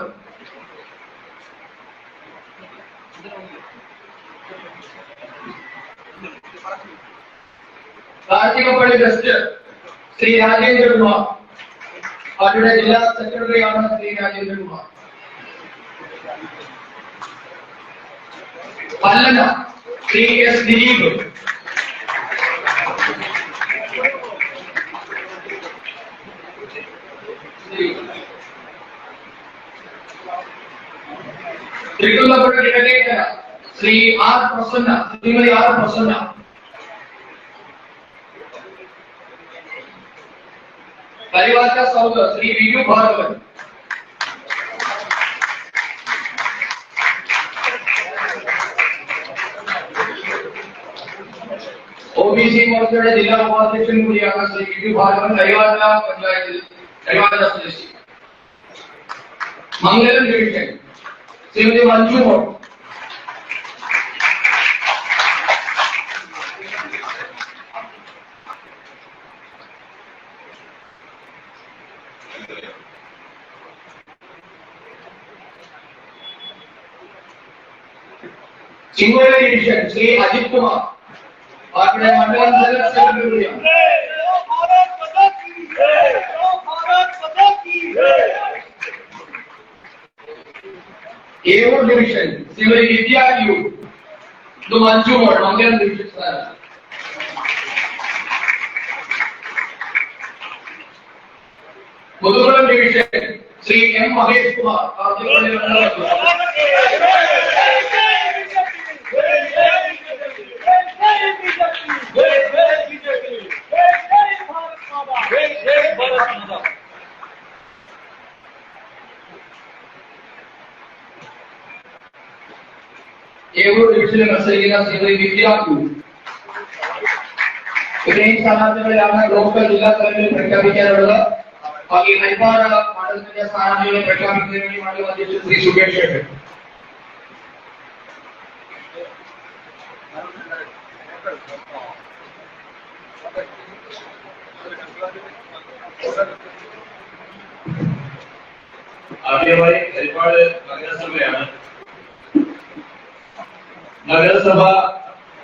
Karthikappally west Shri Rajendrakumar പാർട്ടിയുടെ ജില്ലാ സെക്രട്ടറിയാണ് Shri Rajendrakumar. Pallana Shri S Dileep. Thiruvananthapuram Kizhakkekara Shri R Prasanna Shrimati R Prasanna. പരിവാച്ച സൗദ് ശ്രീ വിജു ഭാർഗവൻ. OBC മോർച്ചയുടെ ജില്ലാ ഉപാധ്യക്ഷൻ കൂടിയാണ് ശ്രീ കിജു ഭാരതൻ, കരിവാല പഞ്ചായത്തിൽ കരിവാല സ്വദേശി. മംഗലം ഡിവിഷൻ ശ്രീമതി മഞ്ജു മോൾ. ചിങ്ങോല ഡിവിഷൻ ശ്രീ അജിത് കുമാർ, പാർട്ടിയുടെ മണ്ഡലം ജനറൽ സെക്രട്ടറി കൂടിയാണ്. ഏവൂർ ഡിവിഷൻ ശ്രീമതി വിദ്യ യു, ഇത് മഞ്ജു മോൾ, മംഗലം ഡിവിഷൻ സ്ഥാനം. മുതുകുളം ഡിവിഷൻ ശ്രീ എം മഹേഷ് കുമാർ, പാർട്ടിയുടെ മണ്ഡലം. ഏവൂർ ഡിവിഷനിൽ മത്സരിക്കുന്ന ശ്രീമതി വിദ്യ യു. ഇത്രയും സ്ഥാനാർത്ഥികളിലാണ് ലോക്കൽ ജില്ലാ തലങ്ങളിൽ പ്രഖ്യാപിക്കാനുള്ളത്. ബാക്കി ഹരിപ്പാട് മണ്ഡലത്തിന്റെ സ്ഥാനാർത്ഥികളെ പ്രഖ്യാപിക്കുന്നതിന് വേണ്ടി മണ്ഡലം അധ്യക്ഷൻ ശ്രീ സുകേഷ് ശേഖർ. ആദ്യമായി ഹരിപ്പാട് നഗരസഭയാണ്. നഗരസഭ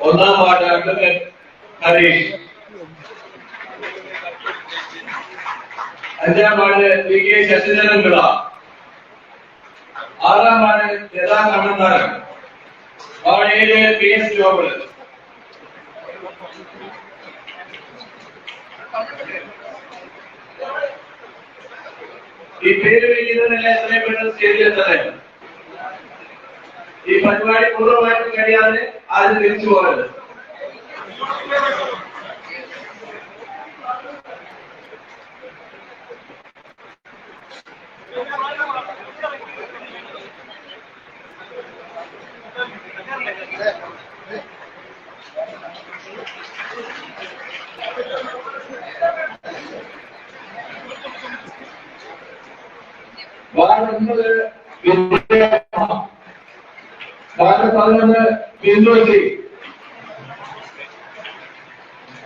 1-ാം വാർഡ് അഡ്വക്കേറ്റ് ഹരീഷ്, 5-ാം വാർഡ് PK ശശിധരൻ പിള്ള, 6-ാം ward Latha Kannantharan, ward 7 PS Jobil. ഈ പേര് വയ്ക്കുന്നതിനെല്ലാം എത്രയും പെട്ടെന്ന് സ്റ്റേജിൽ എത്തണേ. ഈ പരിപാടി പൂർണ്ണമായിട്ട് കഴിയാതെ ആരും തിരിച്ചു പോകരുത്. Ward 9 ward 11 Bindusree,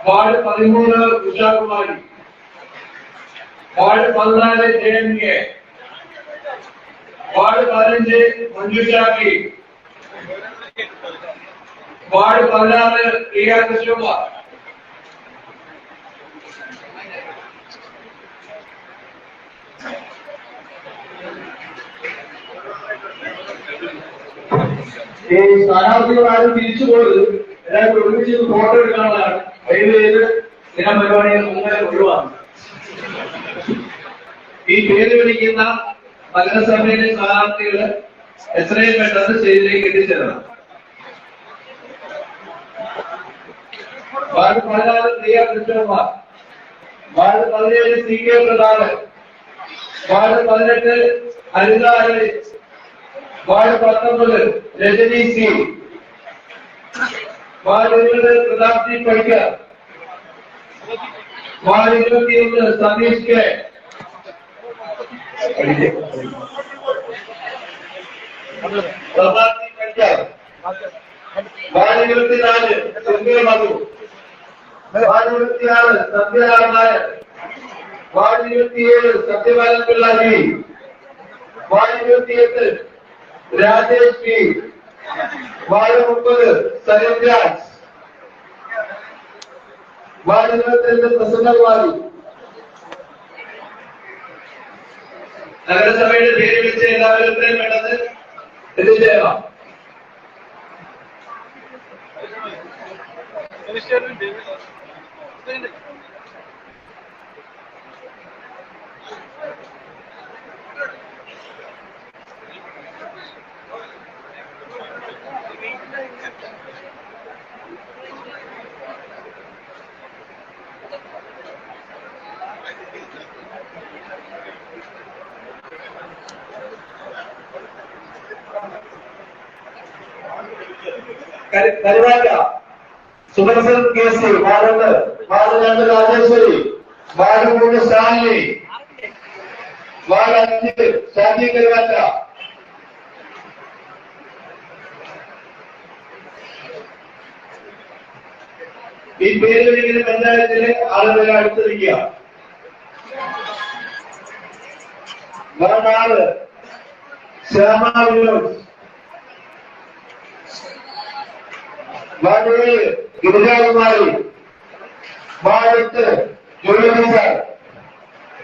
ward 13 Ushakumari, ward 14 JNK, ward 15 മഞ്ജുഷാക്കി, വാർഡ് 16 പ്രിയ കൃഷ്ണകുമാർ, ഈ സ്ഥാനാർത്ഥികളാരും തിരിച്ചു പോയത് എല്ലാവരും ഒരുമിച്ച് ഫോട്ടോ എടുക്കാനുള്ളതാണ്. ദയവ് ചെയ്ത് ദിനം പരിപാടികൾ മുന്നേ ഒഴിവാണ്. ഈ പേര് വിളിക്കുന്ന നഗരസഭയിലെ സ്ഥാനാർത്ഥികള് എത്രയും പെട്ടെന്ന് സ്റ്റേജിലേക്ക് എത്തിച്ചേരണം. Ward 16 Priya Krishnakumar, ward 17 CK Prathapan, ward 18 Haritha Ali, ward 19 Rajani C, ward 20 Prathap G Panicker, ward 21 Satheesh K, Prathap G Panicker, ward 24 Sundar Madhu, ward 26 Sathyanarayana Nair, ward 27 Sathyapalan Pillaji, ward 28 Rajesh P, ward 30 Salim Raj, ward 22 Prasannakumari. നഗരസഭയുടെ പേര് വിളിച്ച് എല്ലാവരും എത്രയും പെട്ടെന്ന് എത്തിച്ചേരാം. കരുവാറ്റ സുദർശൻ കേസ് ward 2 Rajeshwari, ward 3 Stanley, ward 5 Shaji Karuvatta. ഈ പേര് പഞ്ചായത്തിലെ ആളുകളെ അടുത്തിരിക്കുക. Ward 6 Shyama Vinod, ward 7 Girijakumari, ward 8 ജോലി sir,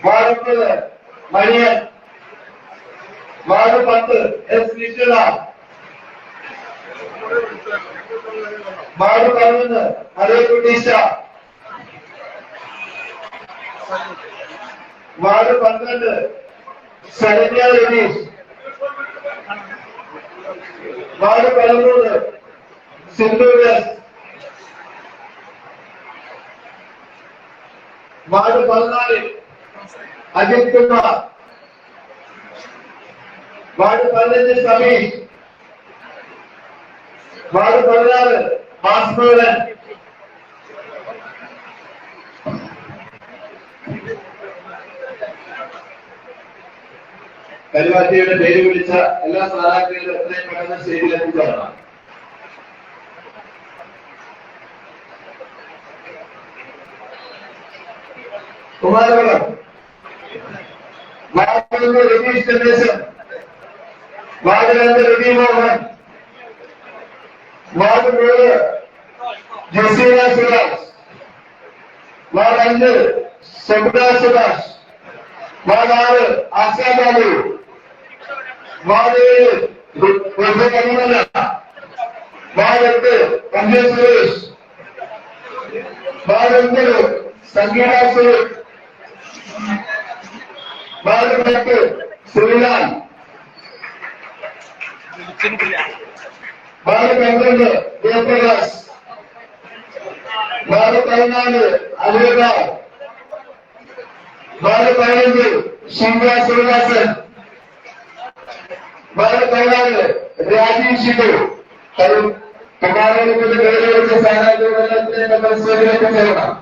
ward 9 Maniyan, ward 10 S Vishwala, ward 11 ഹരേക്കുട്ടി ഷാ, ward 12 Saranya Ratheesh, ward 13 Sindhu S, ward 14 Ajith Kumar, ward 15 Sameesh, ward 16 Bhaskaran, കരുവാറ്റയുടെ പേര് വിളിച്ച എല്ലാ സ്ഥാനാർത്ഥികളും എത്രയും പെട്ടെന്ന് സ്റ്റേജിലെത്തിച്ചതാണ്. Kumarapuram ward 1 Ratheesh Chandreshan, ward 2 Ravi Mohan, ward 3 Jaseela Suraj, ward 5 Sabitha Subhash, ward 6 Asha Babu, ward 7 Karumala, ward 8 Kanchan Suresh, ward 9 Sangeetha Suresh, ward 10 Sreelal, ward 12 Jayaprakash, ward 14 അലിബാബ്, വാർഡ് 15 ശിവ ശ്രീവാസൻ, വാർഡ് 16 രാജീവ് ഷിബു. കുമാരപുരത്തിന്റെ പേര് വിളിച്ച സ്ഥാനാർത്ഥികളെല്ലാം മത്സരത്തിലേക്ക് ചേരണം.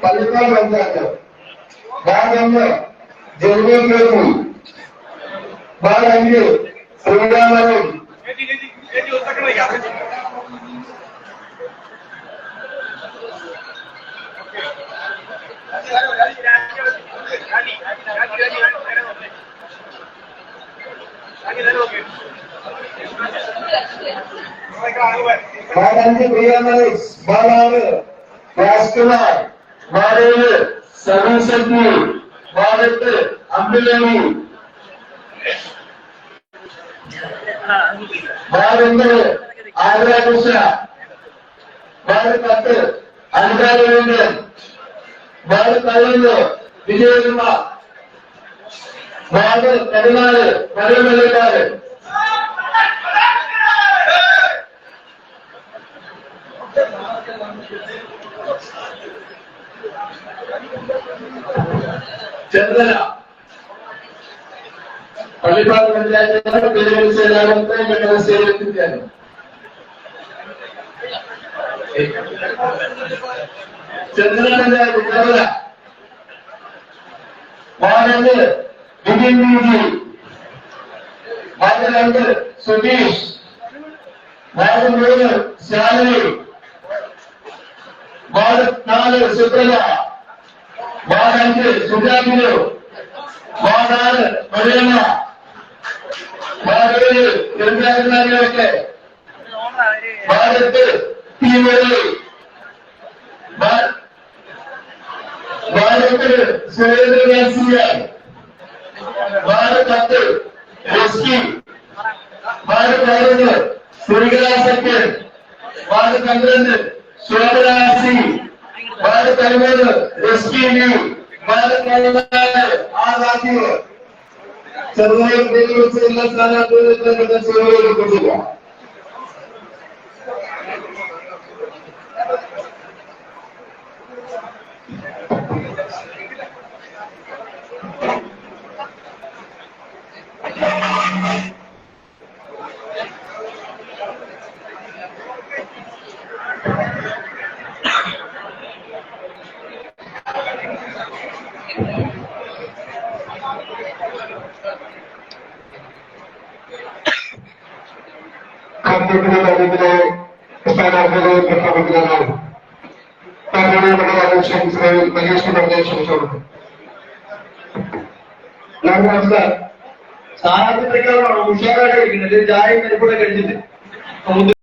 പള്ളിക്കാട് പഞ്ചായത്ത് വാർഡ് 1 ജെർമി കേൾക്കു, വാർഡ് 5 ശ്രീരാമനും, ward 5 Priyamaneesh, ward 6 Rajkumar, ward 7 സതീശക്തി, വാർഡ് 8 അബ്ദുലമി, വാർഡ് 9 ആഗ്രാകൃഷ്ണ, വാർഡ് 10 അനിതാരവീന്ദ്രൻ, വാർഡ് 11 വിജയകുമാർ, വാർഡ് 14 മലമലക്കാട്, ചന്ദ്രന. പള്ളിപ്പാട് പഞ്ചായത്ത് പേര് വിളിച്ച എല്ലാവരും പെട്ടെന്ന് സ്റ്റേജിലെത്തിക്കാനും. ചന്ദ്രന പഞ്ചായത്ത് ചന്ദ്രന, ward 5 Vipin B, ward 2 Sudheesh, ward 3 Shalini, ward 4 Supraja, ward 5 Sujabinu, ward 6 Mariyamma, ward 7 ഗംഗാകുമാരിയൊക്കെ, ward 8 T Murali, ward 8 Surendranath, ward 10 SP, ward 11 സുരികല സത്യൻ, വാർഡ് 12 ശോഭരാസി, വാർഡ് 13 എസ്പി, വാർഡ് 14 ആസാദീവ്. ചെറുതായി ഉപയോഗിച്ച് എല്ലാ സ്ഥാനാർത്ഥികളും സേവനം കൊടുക്കുക. കാര്യത്തിലെ സ്ഥാനാർത്ഥികളെ പ്രഖ്യാപിക്കുന്നതാണ്. പാർട്ടിയുടെ മണ്ഡലാധ്യക്ഷൻ ശ്രീ മഹേഷ് കുമാറിനെ ക്ഷണിച്ചോളൂ. നമസ്കാരം. സ്ഥാനാർത്ഥി പ്രഖ്യാപനമാണ് ഉഷാറായിട്ട് ഇരിക്കുന്നത്. ചായയും പരിപ്പൂടെ കഴിഞ്ഞിട്ട്